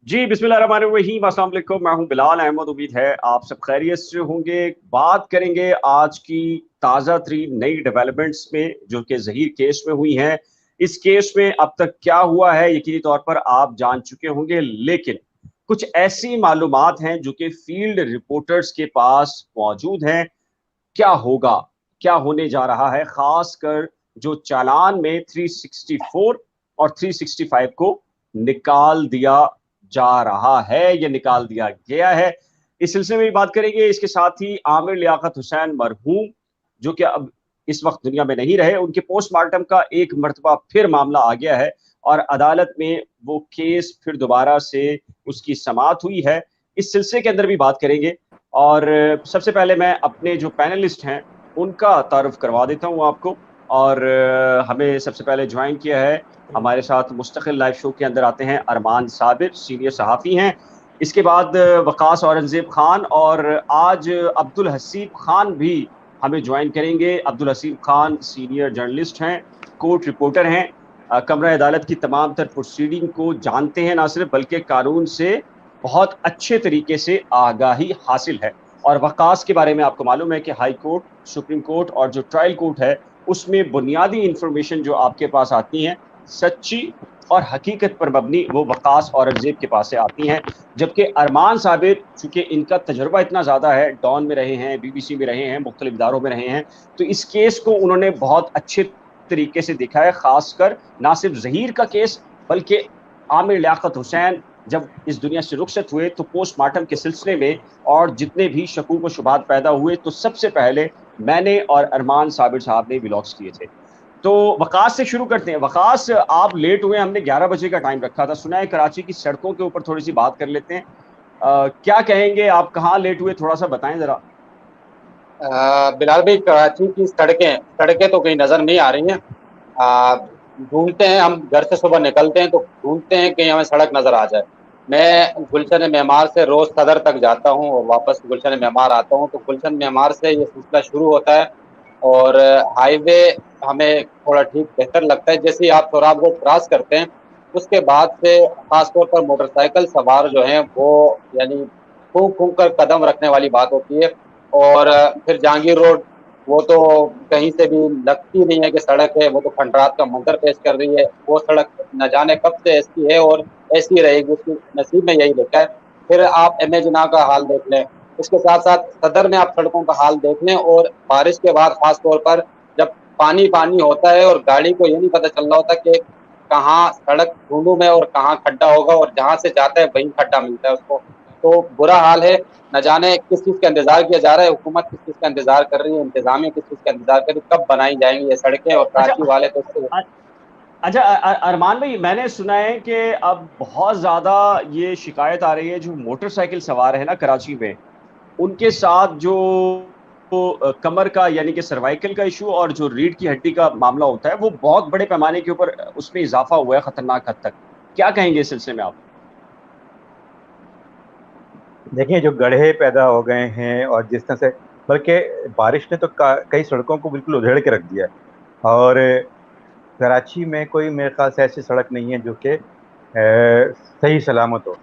जी बिस्मिल्लाहिर्रहमानिर्रहीम, अस्सलाम वालेकुम। मैं हूं बिलाल अहमद। उम्मीद है आप सब खैरियत से होंगे। बात करेंगे आज की ताज़ा तरीन नई डेवलपमेंट्स में जो कि ज़हीर केस में हुई हैं। इस केस में अब तक क्या हुआ है यकीनी तौर पर आप जान चुके होंगे, लेकिन कुछ ऐसी मालूमात हैं जो कि फील्ड रिपोर्टर्स के पास मौजूद हैं। क्या होगा, क्या होने जा रहा है, खासकर जो चालान में 364 और 365 को निकाल दिया जा रहा है या निकाल दिया गया है, इस सिलसिले में भी बात करेंगे। इसके साथ ही आमिर लियाकत हुसैन मरहूम जो कि अब इस वक्त दुनिया में नहीं रहे, उनके पोस्टमार्टम का एक मरतबा फिर मामला आ गया है और अदालत में वो केस फिर दोबारा से उसकी समाअत हुई है। इस सिलसिले के अंदर भी बात करेंगे। और सबसे पहले मैं अपने जो पैनलिस्ट हैं उनका तारुफ करवा देता हूँ आपको। और हमें सबसे पहले ज्वाइन किया है, हमारे साथ मुस्तकिल लाइव शो के अंदर आते हैं अरमान साबिर, सीनियर सहाफ़ी हैं। इसके बाद वकास औरंगज़ेब खान और आज अब्दुल हसीब खान भी हमें ज्वाइन करेंगे। अब्दुल हसीब खान सीनियर जर्नलिस्ट हैं, कोर्ट रिपोर्टर हैं, कमरा अदालत की तमाम तर प्रोसीडिंग को जानते हैं, ना सिर्फ बल्कि कानून से बहुत अच्छे तरीके से आगाही हासिल है। और वकास के बारे में आपको मालूम है कि हाई कोर्ट, सुप्रीम कोर्ट और जो ट्रायल कोर्ट है, उसमें बुनियादी इंफॉर्मेशन जो आपके पास आती हैं, सच्ची और हकीकत पर मबनी, वो वकास औरंगज़ेब के पास से आती हैं। जबकि अरमान साबिर, चूँकि इनका तजुर्बा इतना ज़्यादा है, डॉन में रहे हैं, बीबीसी में रहे हैं, मुख्तलिफ इदारों में रहे हैं, तो इस केस को उन्होंने बहुत अच्छे तरीके से देखा है। ख़ासकर ना सिर्फ ज़हीर का केस, बल्कि आमिर लियाकत हुसैन जब इस दुनिया से रुखसत हुए तो पोस्टमार्टम के सिलसिले में और जितने भी शकूक व शुबहात पैदा हुए, तो सबसे पहले मैंने और अरमान साबिर साहब ने व्लॉग्स किए थे। तो वकास से शुरू करते हैं। वकास, आप लेट हुए, हमने 11 बजे का टाइम रखा था। सुना है कराची की सड़कों के ऊपर थोड़ी सी बात कर लेते हैं। क्या कहेंगे आप, कहाँ लेट हुए, थोड़ा सा बताएं जरा। बिलाल भाई, कराची की सड़कें सड़कें तो कहीं नजर नहीं आ रही हैं। ढूंढते हैं, हम घर से सुबह निकलते हैं तो ढूंढते हैं कहीं हमें सड़क नजर आ जाए। मैं गुलशन मेमार से रोज सदर तक जाता हूँ और वापस गुलशन मेमार आता हूँ, तो गुलशन मेमार से ये सिलसिला शुरू होता है। और हाईवे हमें थोड़ा ठीक बेहतर लगता है। जैसे ही आप सोराब रोड क्रॉस करते हैं, उसके बाद से खासतौर पर मोटरसाइकिल सवार जो हैं वो यानी फूंक फूंक कर कदम रखने वाली बात होती है। और फिर जहांगीर रोड, वो तो कहीं से भी लगती नहीं है कि सड़क है, वो तो खंडरात का मंजर पेश कर रही है। वो सड़क न जाने कब से ऐसी है और ऐसी रहेगी, उसकी नसीब में यही लिखा है। फिर आप एम ए जिना का हाल देख लें, उसके साथ साथ सदर में आप सड़कों का हाल देख लें। और बारिश के बाद खास तौर पर जब पानी पानी होता है और गाड़ी को ये नहीं पता चल रहा होता कि कहाँ सड़क ढूंढूं मैं और कहाँ खड्डा होगा, और जहां से जाता है वहीं खड्डा मिलता है उसको। तो बुरा हाल है। न जाने किस चीज का इंतजार किया जा रहा है, हुकूमत किस चीज का इंतजार कर रही है, इंतजामिया किस चीज का इंतजार कर रही है, कब बनाई जाएंगी ये सड़कें, और अच्छा कराची वाले तो इससे। अ- अच्छा, अरमान भाई, मैंने सुना है कि अब बहुत ज्यादा ये शिकायत आ रही है, जो मोटरसाइकिल सवार है ना कराची में, उनके साथ जो कमर का यानी कि सर्वाइकल का इशू और जो रीढ़ की हड्डी का मामला होता है, वो बहुत बड़े पैमाने के ऊपर उसमें इजाफा हुआ है, खतरनाक हद तक। क्या कहेंगे इस सिलसिले में आप? देखिए, जो गड्ढे पैदा हो गए हैं और जिस तरह से, बल्कि बारिश ने तो कई सड़कों को बिल्कुल उधेड़ के रख दिया है। और कराची में कोई मेरे ख्याल से ऐसी सड़क नहीं है जो कि सही सलामत हो।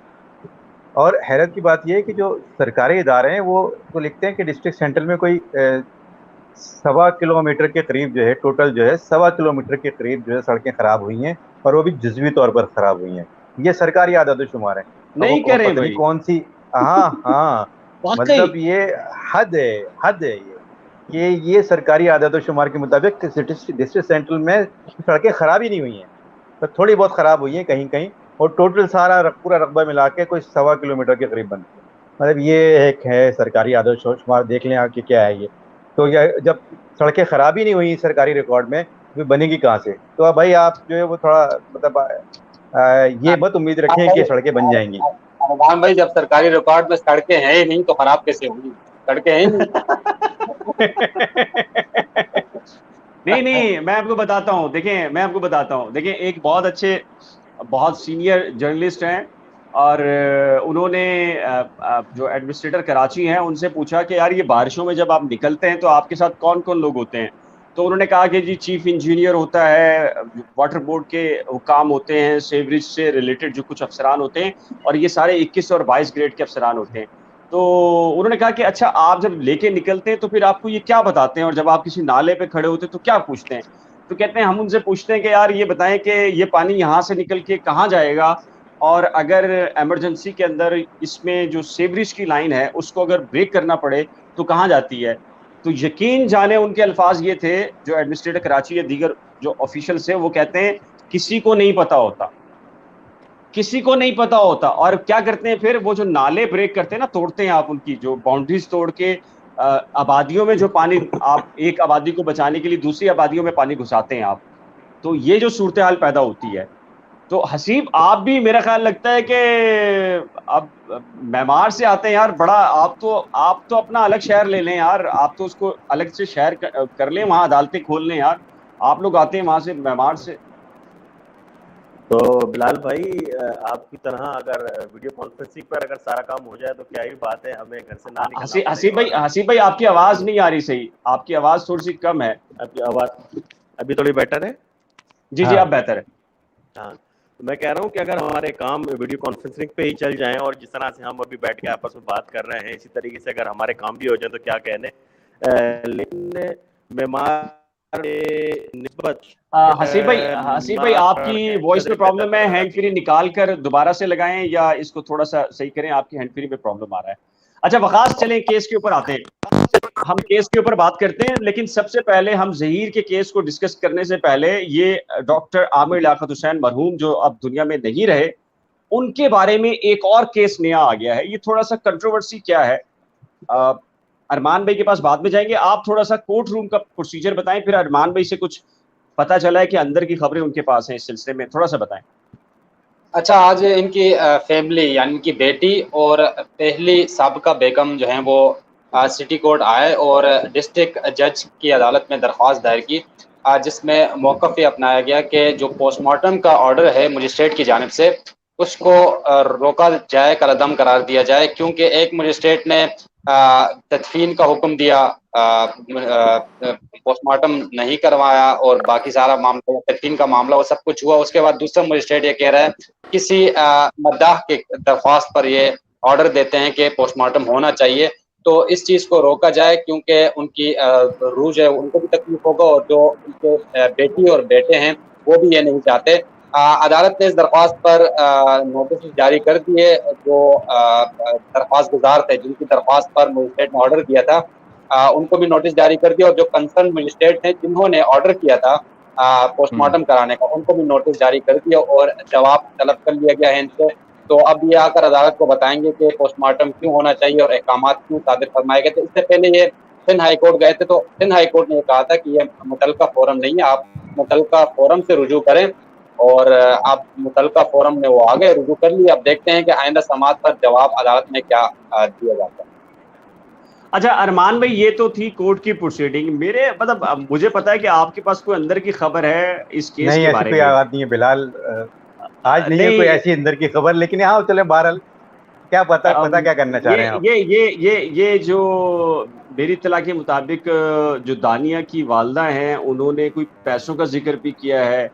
और हैरत की बात यह है कि जो सरकारी इदारे हैं वो तो लिखते हैं कि डिस्ट्रिक्ट सेंटर में कोई 1.25 किलोमीटर के करीब जो है, टोटल जो है 1.25 किलोमीटर के करीब जो है सड़कें खराब हुई हैं, और वो भी जुजवी तौर पर खराब हुई हैं। ये सरकारी आदाद शुमार है। अब नहीं वो कह रहे पता नहीं भाई। कौन सी। हाँ, हाँ। वाकई। मतलब ये हद है, हद है ये सरकारी आदाद शुमार के मुताबिक डिस्ट्रिक्ट सेंट्रल में सड़कें खराब ही नहीं हुई हैं, तो थोड़ी बहुत खराब हुई हैं कहीं कहीं। और टोटल सारा पूरा रकबा मिला के कोई 1.25 किलोमीटर के करीब बनती है। मतलब ये एक है सरकारी आदर्श शुमार, देख लें आप कि क्या है ये। तो ये जब सड़कें खराब ही नहीं हुई सरकारी रिकॉर्ड में, तो बनेगी कहाँ से? तो अब भाई आप जो है वो थोड़ा मतलब ये मत उम्मीद हाँ रखें कि भाई, सड़कें बन जाएंगी। अरमान भाई, जब सरकारी रिकॉर्ड में सड़कें हैं ही नहीं तो खराब कैसे होंगी? सड़कें हैं ही नहीं। नहीं नहीं, मैं आपको बताता हूँ, देखें, मैं आपको बताता हूँ, देखें, एक बहुत अच्छे, बहुत सीनियर जर्नलिस्ट हैं और उन्होंने जो एडमिनिस्ट्रेटर कराची हैं उनसे पूछा कि यार, ये बारिशों में जब आप निकलते हैं तो आपके साथ कौन कौन लोग होते हैं? तो उन्होंने कहा कि जी चीफ इंजीनियर होता है, वाटर बोर्ड के हुकाम होते हैं, सेवरेज से रिलेटेड जो कुछ अफसरान होते हैं, और ये सारे 21 और 22 ग्रेड के अफसरान होते हैं। तो उन्होंने कहा कि अच्छा, आप जब लेके निकलते हैं तो फिर आपको ये क्या बताते हैं, और जब आप किसी नाले पे खड़े होते हैं तो क्या पूछते हैं? तो कहते हैं हम उनसे पूछते हैं कि यार ये बताएं कि ये पानी यहाँ से निकल के कहाँ जाएगा, और अगर इमरजेंसी के अंदर इसमें जो सीवरेज की लाइन है उसको अगर ब्रेक करना पड़े तो कहाँ जाती है। तो यकीन जाने उनके अल्फाज ये थे, जो एडमिनिस्ट्रेटर कराची या दीगर जो ऑफिशियल्स है वो कहते हैं किसी को नहीं पता होता, किसी को नहीं पता होता। और क्या करते हैं फिर, वो जो नाले ब्रेक करते हैं ना, तोड़ते हैं आप उनकी जो बाउंड्रीज तोड़ के आबादियों में जो पानी, आप एक आबादी को बचाने के लिए दूसरी आबादियों में पानी घुसाते हैं आप। तो ये जो सूरत हाल पैदा होती है। तो हसीब, आप भी मेरा ख्याल लगता है कि अब मेमार से आते हैं यार, बड़ा आप तो अपना अलग शहर ले लें यार, आप तो उसको अलग से शहर कर लें, वहां अदालतें खोल लें यार। आप लोग आते हैं वहां से, मेमार से। तो बिलाल भाई, आपकी तरह अगर वीडियो कॉन्फ्रेंसिंग पर अगर सारा काम हो जाए तो क्या ही बात है, हमें घर से ना निकलना पड़ेगा। हसीब भाई आपकी आवाज नहीं आ रही सही, आपकी आवाज थोड़ी सी कम है। आपकी आवाज अभी थोड़ी बेटर है? जी जी, हाँ। आप बेहतर है। हाँ, तो मैं कह रहा हूँ कि अगर हमारे काम वीडियो कॉन्फ्रेंसिंग पे ही चल जाएं, और जिस तरह से हम अभी बैठ के आपस में बात कर रहे हैं इसी तरीके से अगर हमारे काम भी हो जाए तो क्या कहने। लेकिन बीमार निस्बत हसीब भाई आपकी वॉइस में प्रॉब्लम है, हैंड फ्री निकाल कर दोबारा से लगाएं या इसको थोड़ा सा सही करें, आपकी हैंड फ्री में प्रॉब्लम आ रहा है। अच्छा वकास, चलें केस के ऊपर आते हैं, हम केस के ऊपर बात करते हैं। लेकिन सबसे पहले हम जहीर के केस को डिस्कस करने से पहले ये डॉक्टर आमिर लियाकत हुसैन मरहूम जो अब दुनिया में नहीं रहे, उनके बारे में एक और केस नया आ गया है। ये थोड़ा सा कंट्रोवर्सी क्या है, अरमान भाई के पास बाद में जाएंगे। आप थोड़ा सा कोर्ट रूम का प्रोसीजर बताएं, फिर अरमान भाई से कुछ पता चला है कि अंदर की खबरें उनके पास हैं, इस सिलसिले में थोड़ा सा बताएं। अच्छा, आज इनकी फैमिली यानी इनकी बेटी और पहली साबिका बेगम जो हैं वो सिटी कोर्ट आए और डिस्ट्रिक्ट जज की अदालत में दरख्वास्त दायर की, जिसमें मौक़िफ़ ये अपनाया गया कि जो पोस्टमार्टम का ऑर्डर है मजिस्ट्रेट की जानिब से उसको रोका जाए, कलअदम करार दिया जाए, क्योंकि एक मजिस्ट्रेट ने तदफीन का हुक्म दिया, पोस्टमार्टम नहीं करवाया और बाकी सारा मामला, तदफीन का मामला वो सब कुछ हुआ। उसके बाद दूसरा मजिस्ट्रेट ये कह रहा है किसी मद्दाह के दरख्वास्त पर ये ऑर्डर देते हैं कि पोस्टमार्टम होना चाहिए, तो इस चीज़ को रोका जाए क्योंकि उनकी रूह है उनको भी तकलीफ होगा और जो उनके बेटी और बेटे हैं वो भी ये नहीं चाहते। अदालत ने इस दरख्वास्त पर नोटिस जारी कर दिए, जो दरख्वास्त गुजार थे जिनकी दरख्वास्त पर मजिस्ट्रेट ने ऑर्डर दिया था उनको भी नोटिस जारी कर दिया, और जो कंसर्न मजिस्ट्रेट हैं जिन्होंने ऑर्डर किया था पोस्टमार्टम कराने का उनको भी नोटिस जारी कर दिया और जवाब तलब कर लिया गया है इनसे। तो अब ये आकर अदालत को बताएंगे कि पोस्टमार्टम क्यों होना चाहिए और अहकामात क्यों सादिर फरमाए गए थे। इससे पहले ये सिंध हाई कोर्ट गए थे, तो सिंध हाई कोर्ट ने ये कहा था कि ये मुतलका फोरम नहीं है, आप मुतलका फोरम से रुजू करें, और आप मुतलका फोरम में वो आ गए, रुजू कर लिए। अब देखते हैं कि आइंदा समात पर जवाब अदालत में क्या दिया जाता है। अच्छा अरमान भाई, ये तो थी कोर्ट की प्रोसीडिंग, मेरे मतलब मुझे पता है कि आपके पास कोई अंदर की खबर है इस केस के बारे में। कोई बात नहीं है बिलाल, आज नहीं है कोई ऐसी अंदर की खबर, लेकिन हाँ चले बहरहाल क्या पता क्या करना चाह रहे हैं आप? ये जो मेरी इत्तला के मुताबिक जो दानिया की वालदा हैं उन्होंने कोई पैसों का जिक्र भी किया है,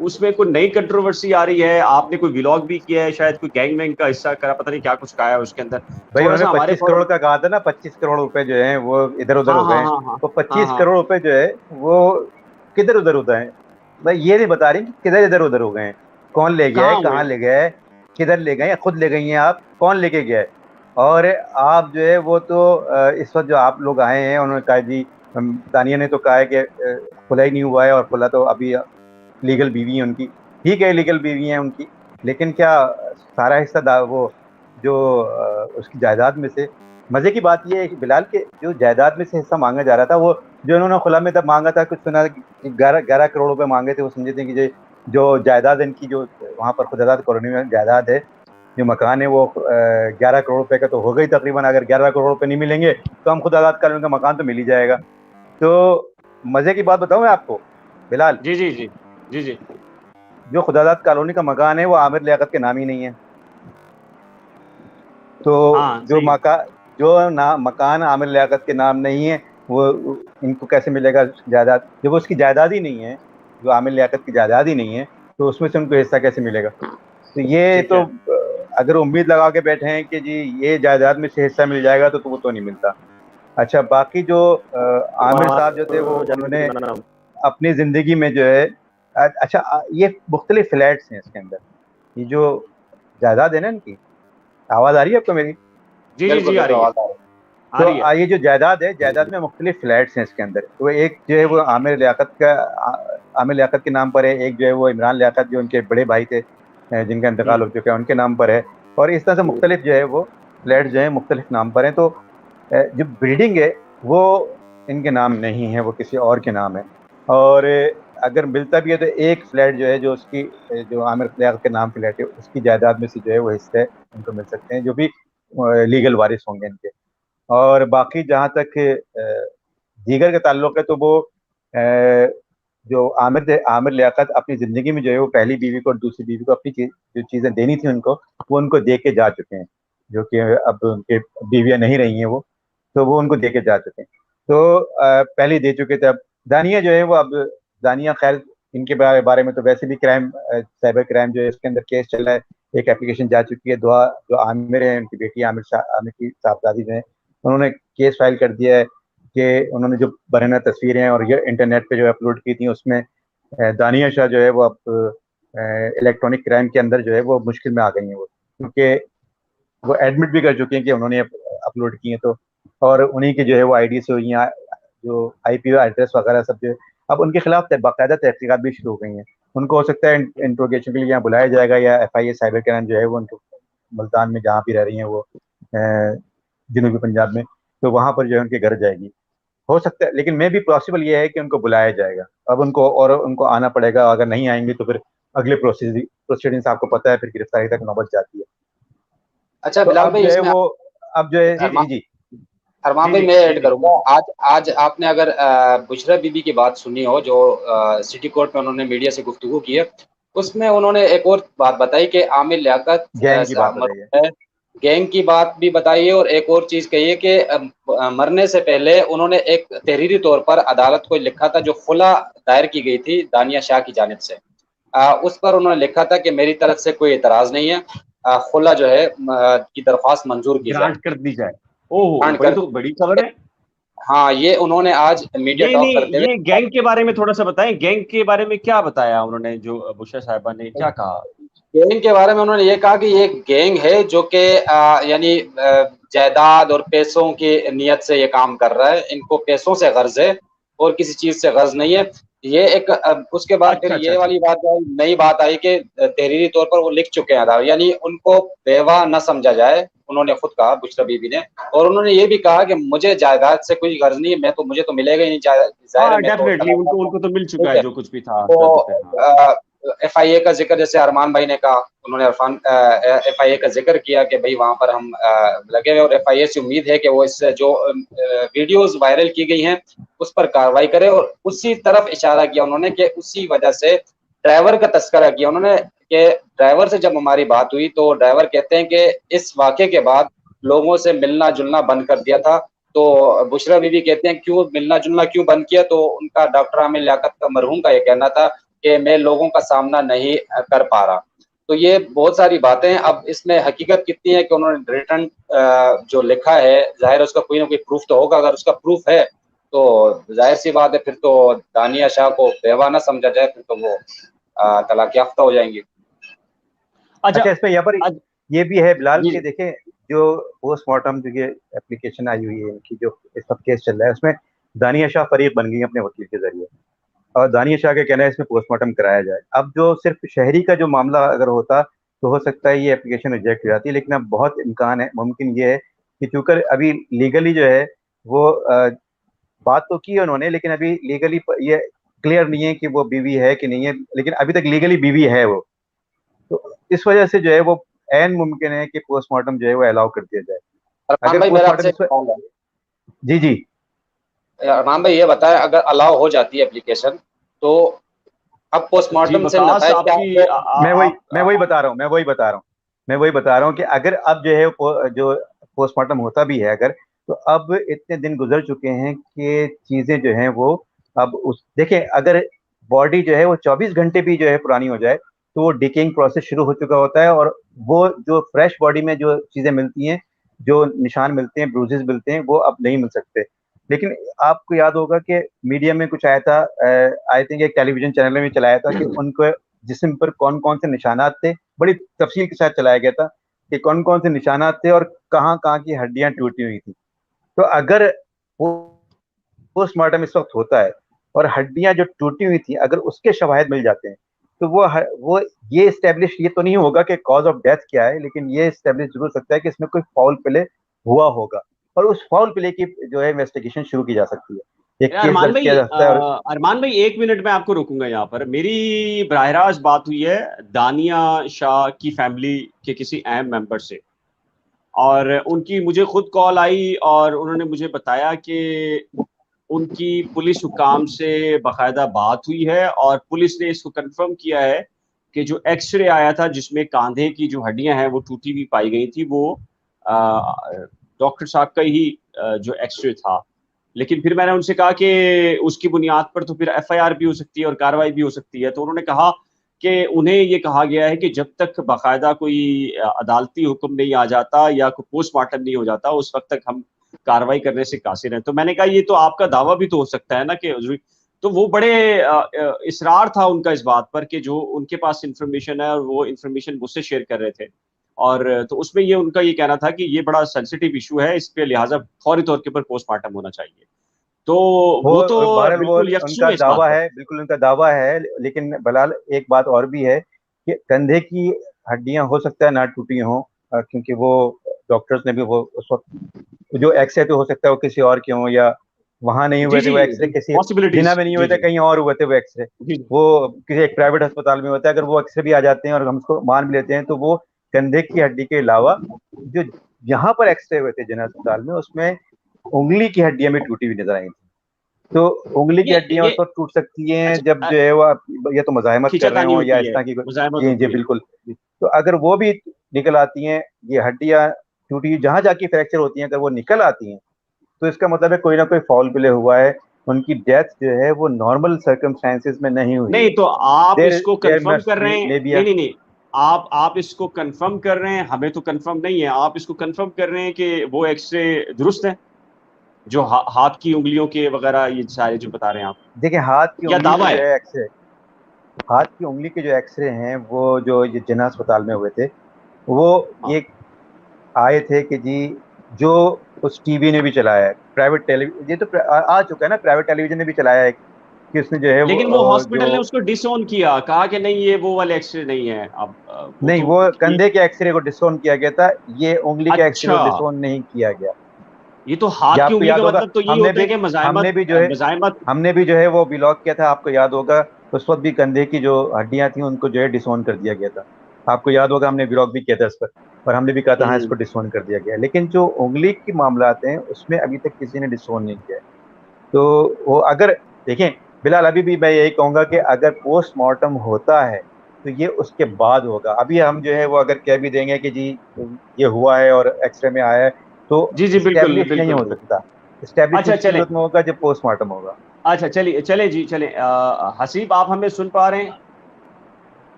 उसमें कोई नई कंट्रोवर्सी आ रही है। आपने कोई व्लॉग भी किया है, शायद कोई गैंग वैंग का हिस्सा करा, पता नहीं क्या कुछ कहा है उसके अंदर। भाई उन्होंने 25 करोड़ का कहा था ना, 25 करोड़ रुपए जो है वो इधर उधर हो गए, तो 25 करोड़ रुपए जो है वो किधर उधर होता है भाई, ये नहीं बता रही किधर इधर उधर हो गए, कौन ले गया है, कहाँ ले गया है, किधर ले गए, खुद ले गई हैं आप, कौन लेके गया है? और आप जो है वो तो इस वक्त जो आप लोग आए हैं उन्होंने कहा जी, दानिया ने तो कहा है कि खुला ही नहीं हुआ है, और खुला तो अभी लीगल बीवी है उनकी, ठीक है लीगल बीवी है उनकी, लेकिन क्या सारा हिस्सा वो जो उसकी जायदाद में से, मजे की बात यह है कि बिलाल के जो जायदाद में से हिस्सा मांगा जा रहा था, वो जो इन्होंने खुला में तब मांगा था, कुछ सुना 11 करोड़ रुपए मांगे थे, वो समझे थे कि जो जायदाद इनकी जो वहाँ पर खुदादाद कॉलोनी में जायदाद है, जो मकान है वो 11 करोड़ रुपए का तो हो गई तकरीबन। अगर 11 करोड़ रुपए नहीं मिलेंगे तो हम खुदादाद कॉलोनी का मकान तो मिल ही जाएगा। तो मजे की बात बताऊं मैं आपको बिलाल, जी जी जी जी जी, जो खुदादाद कॉलोनी का मकान है वो आमिर लियाकत के नाम ही नहीं है, तो जो मकान आमिर लियाकत के नाम नहीं है, वो इनको कैसे मिलेगा जायदाद, जब वो उसकी जायदाद ही नहीं है, जो आमिर लियाकत की जायदाद ही नहीं है, तो उसमें से उनको हिस्सा कैसे मिलेगा? तो ये तो अगर उम्मीद लगा के बैठे हैं कि जी ये जायदाद में से हिस्सा मिल जाएगा, तो वो तो नहीं मिलता। अच्छा, बाकी जो आमिर साहब जो थे वो उन्होंने अपनी जिंदगी में जो है अच्छा, ये मुख्तलिफ फ्लैट्स हैं इसके अंदर, ये जो जायदाद है ना इनकी, आवाज आ रही है आपको मेरी? जी जी जी, आ रही है। तो ये जो जायदाद है, जायदाद में मुख्तलिफ फ्लैट्स हैं इसके अंदर। तो एक जो है वो आमिर लियाकत के नाम पर है, एक जो है वो इमरान लियाकत जो उनके बड़े भाई थे जिनका इंतकाल हो चुका है उनके नाम पर है, और इस तरह से मुख्तलिफ जो है वो फ्लैट जो है मुख्तलिफ नाम पर हैं। तो जो बिल्डिंग है वो इनके नाम नहीं है, वो किसी और के नाम है। और अगर मिलता भी है तो एक फ्लैट जो है जो उसकी जो आमिर लियाकत के नाम फ्लैट है उसकी जायदाद में से जो है वो हिस्से उनको मिल सकते हैं, जो भी लीगल वारिस होंगे इनके। और बाकी जहाँ तक दीगर का ताल्लुक है, तो वो जो आमिर लियाकत अपनी ज़िंदगी में जो है वो पहली बीवी को और दूसरी बीवी को अपनी जो चीज़ें देनी थी उनको, वो उनको दे के जा चुके हैं, जो कि अब उनके बीवियाँ नहीं रही हैं वो, तो वो उनको दे के जा चुके हैं। तो पहले दे चुके थे। अब दानिया जो है वो, अब दानिया खैर इनके बारे में तो वैसे भी क्राइम, साइबर क्राइम जो है इसके अंदर केस चल रहा है, एक एप्लीकेशन जा चुकी है। जो आमिर है, उनकी बेटी आमिर की साहबजादी जो है, उन्होंने केस फाइल कर दिया है कि उन्होंने जो बरहना तस्वीरें और ये इंटरनेट पे जो अपलोड की थी, उसमें दानिया शाह जो है वो अब इलेक्ट्रॉनिक क्राइम के अंदर जो है वो मुश्किल में आ गई हैं वो, क्योंकि वो एडमिट भी कर चुके हैं कि उन्होंने अपलोड किए हैं। तो और उन्हीं की जो है वो आईडी से हुई हैं, जो IP एड्रेस वगैरह सब जो है, अब उनके खिलाफ बाकायदा तहकीकात भी शुरू हो गई हैं। उनको हो सकता है इंट्रोगेशन के लिए यहाँ बुलाया जाएगा, या FIA साइबर क्राइम जो है वो उनको मुल्तान में जहाँ भी रह रही हैं वो जनूबी पंजाब में, तो वहाँ पर जो है उनके घर जाएगी, हो सकता है। लेकिन मे भी पॉसिबल ये है कि उनको बुलाया जाएगा, अब उनको आना पड़ेगा। अगर नहीं आएंगे तो फिर अगले प्रोसीडिंग्स आपको पता है, फिर गिरफ्तारी तक नौबत जाती है। अच्छा तो बिलाल भाई, अब जो है जी अरमान भाई मैं ऐड करूंगा। आज आपने अगर बुशरा बीबी की बात सुनी हो, जो सिटी कोर्ट में उन्होंने मीडिया से गुफ्तगू की है, उसमें उन्होंने एक और बात बताई कि आमिर लियाकत गैंग की बात भी बताई है, और एक और चीज कही है कि मरने से पहले उन्होंने एक तहरीरी तौर पर अदालत को लिखा था, जो खुला दायर की गई थी दानिया शाह की जानिब से। उस पर उन्होंने लिखा था कि मेरी तरफ से कोई एतराज नहीं है, खुला जो है की दरख्वास्त मंजूर की जाए, कर दी जाए। ओह, बड़ी खबर है। हाँ, ये उन्होंने आज मीडिया टॉक करते हुए, ये गैंग के बारे में थोड़ा सा बताएं, गैंग के बारे में क्या बताया उन्होंने, जो बुशरा साहिबा ने क्या कहा? गैंग के बारे में उन्होंने ये कहा कि ये गैंग है जो कि यानी जायदाद और पैसों की नीयत से ये काम कर रहा है, इनको पैसों से गर्ज है और किसी चीज से गर्ज नहीं है। ये एक उसके बाद फिर ये वाली बात नई बात आई कि तहरीरी तौर पर वो लिख चुके हैं, यानी उनको बेवा न समझा जाए, उन्होंने खुद कहा बुशरा बीबी ने। और उन्होंने ये भी कहा कि मुझे जायदाद से कोई गर्ज नहीं है, मुझे तो मिलेगा ही नहीं जायदाद। डेफिनेटली उनको तो मिल चुका है जो कुछ भी था। तो FIA का जिक्र, जैसे अरमान भाई ने कहा, उन्होंने FIA का जिक्र किया कि भाई वहां पर हम लगे हुए, और FIA से उम्मीद है कि वो इस जो वीडियोस वायरल की गई हैं उस पर कार्रवाई करे। और उसी तरफ इशारा किया उन्होंने कि उसी वजह से ड्राइवर का तस्करा किया उन्होंने, कि ड्राइवर से जब हमारी बात हुई तो ड्राइवर कहते हैं कि इस वाक़े के बाद लोगों से मिलना जुलना बंद कर दिया था। तो बुशरा बीबी कहते हैं क्यों मिलना जुलना क्यों बंद किया, तो उनका डॉक्टर आमिर लियाकत का मरहूम का ये कहना था कि मैं लोगों का सामना नहीं कर पा रहा। तो ये बहुत सारी बातें, अब इसमें हकीकत कितनी है कि उन्होंने रिटर्न जो लिखा है, जाहिर है उसका कोई ना कोई प्रूफ तो होगा। अगर उसका प्रूफ है तो जाहिर सी बात है, फिर तो दानिया शाह को बेवा ना समझा जाए, फिर तो वो तलाक याफ्ता हो जाएंगी। अच्छा, इसमें यहाँ पर ये भी है बिलाल के, देखें जो पोस्टमार्टम जो ये एप्लीकेशन आई हुई है इनकी, जो इस वक्त केस चल रहा है, उसमें दानिया शाह फरीक बन गई अपने वकील के जरिए, और दानिया शाह के कहना है इसमें पोस्टमार्टम कराया जाए। अब जो सिर्फ शहरी का जो मामला अगर होता तो हो सकता है ये एप्लीकेशन रिजेक्ट हो जाती, लेकिन अब बहुत इम्कान है, मुमकिन ये है कि चूंकि अभी लीगली जो है वो बात तो की है उन्होंने, लेकिन अभी लीगली ये क्लियर नहीं है कि वो बीवी है कि नहीं है, लेकिन अभी तक लीगली बीवी है वो, तो इस वजह से जो है वो ऐन मुमकिन है कि पोस्टमार्टम जो है वो अलाउ कर दिया जाए। अगर पोस्टमार्टम जी जी अरमान भाई ये बताएं, अगर अलाउ हो जाती है एप्लीकेशन, तो अब पोस्टमार्टम से मैं वही बता रहा हूँ कि अगर अब जो है जो पोस्टमार्टम होता भी है अगर, तो अब इतने दिन गुजर चुके हैं कि चीज़ें जो हैं वो अब उस देखें, अगर बॉडी जो है वो 24 घंटे भी जो है पुरानी हो जाए तो वो डिकेइंग प्रोसेस शुरू हो चुका होता है, और वो जो फ्रेश बॉडी में जो चीज़ें मिलती हैं, जो निशान मिलते हैं, ब्रूजेस मिलते हैं, वो अब नहीं मिल सकते। लेकिन आपको याद होगा कि मीडिया में कुछ आया था, आई थिंक एक टेलीविजन चैनल में चलाया था कि उनको जिस्म पर कौन कौन से निशानात थे, बड़ी तफसील के साथ चलाया गया था कि कौन कौन से निशानात थे और कहाँ कहाँ की हड्डियां टूटी हुई थी। तो अगर वो पोस्टमार्टम इस वक्त होता है और हड्डियां जो टूटी हुई थी अगर उसके शवाहिद मिल जाते हैं, तो वो ये इस्टेब्लिश ये तो नहीं होगा कि कॉज ऑफ डेथ क्या है, लेकिन ये इस्टेब्लिश जरूर सकता है कि इसमें कोई फाउल प्ले हुआ होगा, और उस फाउल प्ले की जो है इन्वेस्टिगेशन शुरू की जा सकती है, एक केस अरमान दर्ज भाई, किया जा सकता है। और अरमान भाई 1 मिनट में आपको रोकूंगा यहाँ पर। मेरी बराह रास्त बात हुई है दानिया शाह की फैमिली के किसी अहम मेंबर से, और उनकी मुझे खुद कॉल आई और उन्होंने मुझे बताया कि उनकी पुलिस हुकाम से बाकायदा बात हुई है और पुलिस ने इसको कंफर्म किया है कि जो एक्सरे आया था जिसमें कंधे की जो हड्डियां हैं वो टूटी हुई पाई गई थी, वो डॉक्टर साहब का ही जो एक्सरे था। लेकिन फिर मैंने उनसे कहा कि उसकी बुनियाद पर तो फिर एफआईआर भी हो सकती है और कार्रवाई भी हो सकती है। तो उन्होंने कहा कि उन्हें ये कहा गया है कि जब तक बाकायदा कोई अदालती हुक्म नहीं आ जाता या कोई पोस्टमार्टम नहीं हो जाता उस वक्त तक हम कार्रवाई करने से कासिर हैं। तो मैंने कहा ये तो आपका दावा भी तो हो सकता है ना कि, तो वो बड़े इसरार था उनका इस बात पर कि जो उनके पास इंफॉर्मेशन है और वो इंफॉर्मेशन मुझसे शेयर कर रहे थे, और तो उसमें ये उनका ये कहना था कि ये बड़ा सेंसिटिव इशू है, इस पे लिहाजा फौरी तौर के ऊपर पोस्टमार्टम होना चाहिए। तो वो तो बहरहाल वो बिल्कुल यकसू उनका है इस बात दावा पर। है, बिल्कुल उनका दावा है, लेकिन बलाल एक बात और भी है कि कंधे की हड्डियां हो सकता है ना टूटी हों, क्योंकि वो डॉक्टर्स ने भी वो उस वक्त जो एक्सरे तो हो सकता है वो किसी और के हों, या वहां नहीं जी हुए थे जी वो एक्सरे, किसी जिना पॉसिबिलिटीज, में नहीं जी हुए थे, जी कहीं और हुए थे वो एक्सरे, जी वो किसी एक प्राइवेट अस्पताल में होता है। अगर वो एक्सरे भी आ जाते हैं और हम उसको मान भी लेते हैं, तो वो कंधे की हड्डी के अलावा जो यहाँ पर एक्सरे हुए थे जिना अस्पताल में, उसमें उंगली की हड्डियां भी टूटी हुई नजर आई थी। तो उंगली की हड्डियां ये उस वक्त टूट सकती हैं जब अच्छा, जो है वो या तो मजाहमत कर रहे खींचातानी हो या होती इस है, तरह की मुजाहमत जी जी होती है। बिल्कुल। तो अगर वो भी निकल आती हैं, ये हड्डियां टूटी जहां जाके फ्रैक्चर होती हैं, अगर वो निकल आती हैं, तो इसका मतलब है कोई ना कोई फाउल प्ले हुआ है, उनकी डेथ जो है वो नॉर्मल सर्कमस्टांसिस में नहीं हुई नहीं है। तो आप देर इसको देर कंफर्म मस्ट कर रहे बी हैं, मे बी। नहीं नहीं नहीं, आप इसको कंफर्म कर रहे हैं, हमें तो कंफर्म नहीं है, आप इसको कंफर्म कर रहे हैं कि वो एक्सरे दुरुस्त है जो हाथ की उंगलियों के वगैरह ये सारे जो बता रहे हैं आप, देखिए, हाथ की या उंगली दावा के जो है? है एक्सरे, हाथ की उंगली के जो एक्सरे हैं वो जो ये जिन्ना अस्पताल में हुए थे, वो हाँ, ये आए थे कि जी जो उस टीवी ने भी चलाया है, प्राइवेट टेलीविजन, ये तो आ चुका है ना, प्राइवेट टेलीविजन ने भी चलाया है कि उसने जो है वो लेकिन वो हॉस्पिटल ने जो उसको डिसओन किया, कहा कि नहीं ये वो वाले एक्सरे नहीं है। अब वो नहीं, तो वो ये, कंधे के एक्सरे को डिसोन किया गया था, ये उंगली के एक्सरे को अच्छा, डिसोन नहीं किया गया। ये तो हाथ या की आपको उंगली याद का होगा, मतलब तो यही हमने होता है भी कि हमने मजामत, भी जो है मजामत। हमने भी जो है वो ब्लॉग किया था, आपको याद होगा। उस वक्त भी कंधे की जो हड्डियां थी उनको जो है डिसोन कर दिया गया था, आपको याद होगा, हमने ब्लॉग भी किया था इस पर, और हमने भी कहा था हाँ इसको डिसोन कर दिया गया है। लेकिन जो उंगली की मामलात हैं उसमें अभी तक किसी ने डिसोन नहीं किया है। तो वो अगर देखें बिलाल, अभी भी मैं यही कहूंगा कि अगर पोस्टमार्टम होता है तो ये उसके बाद होगा। अभी हम जो है वो अगर कह भी देंगे कि जी ये हुआ है और एक्सरे में आया है, तो जी जी बिल्कुल इस्टेब्लिश नहीं बिल्कुल हो बिल्कुल। सकता। इस्टेब्लिश अच्छा उसकी चले, सूरत में होगा जब पोस्टमार्टम होगा। अच्छा चलिए, चले जी चले, हसीब आप हमें सुन पा रहे हैं?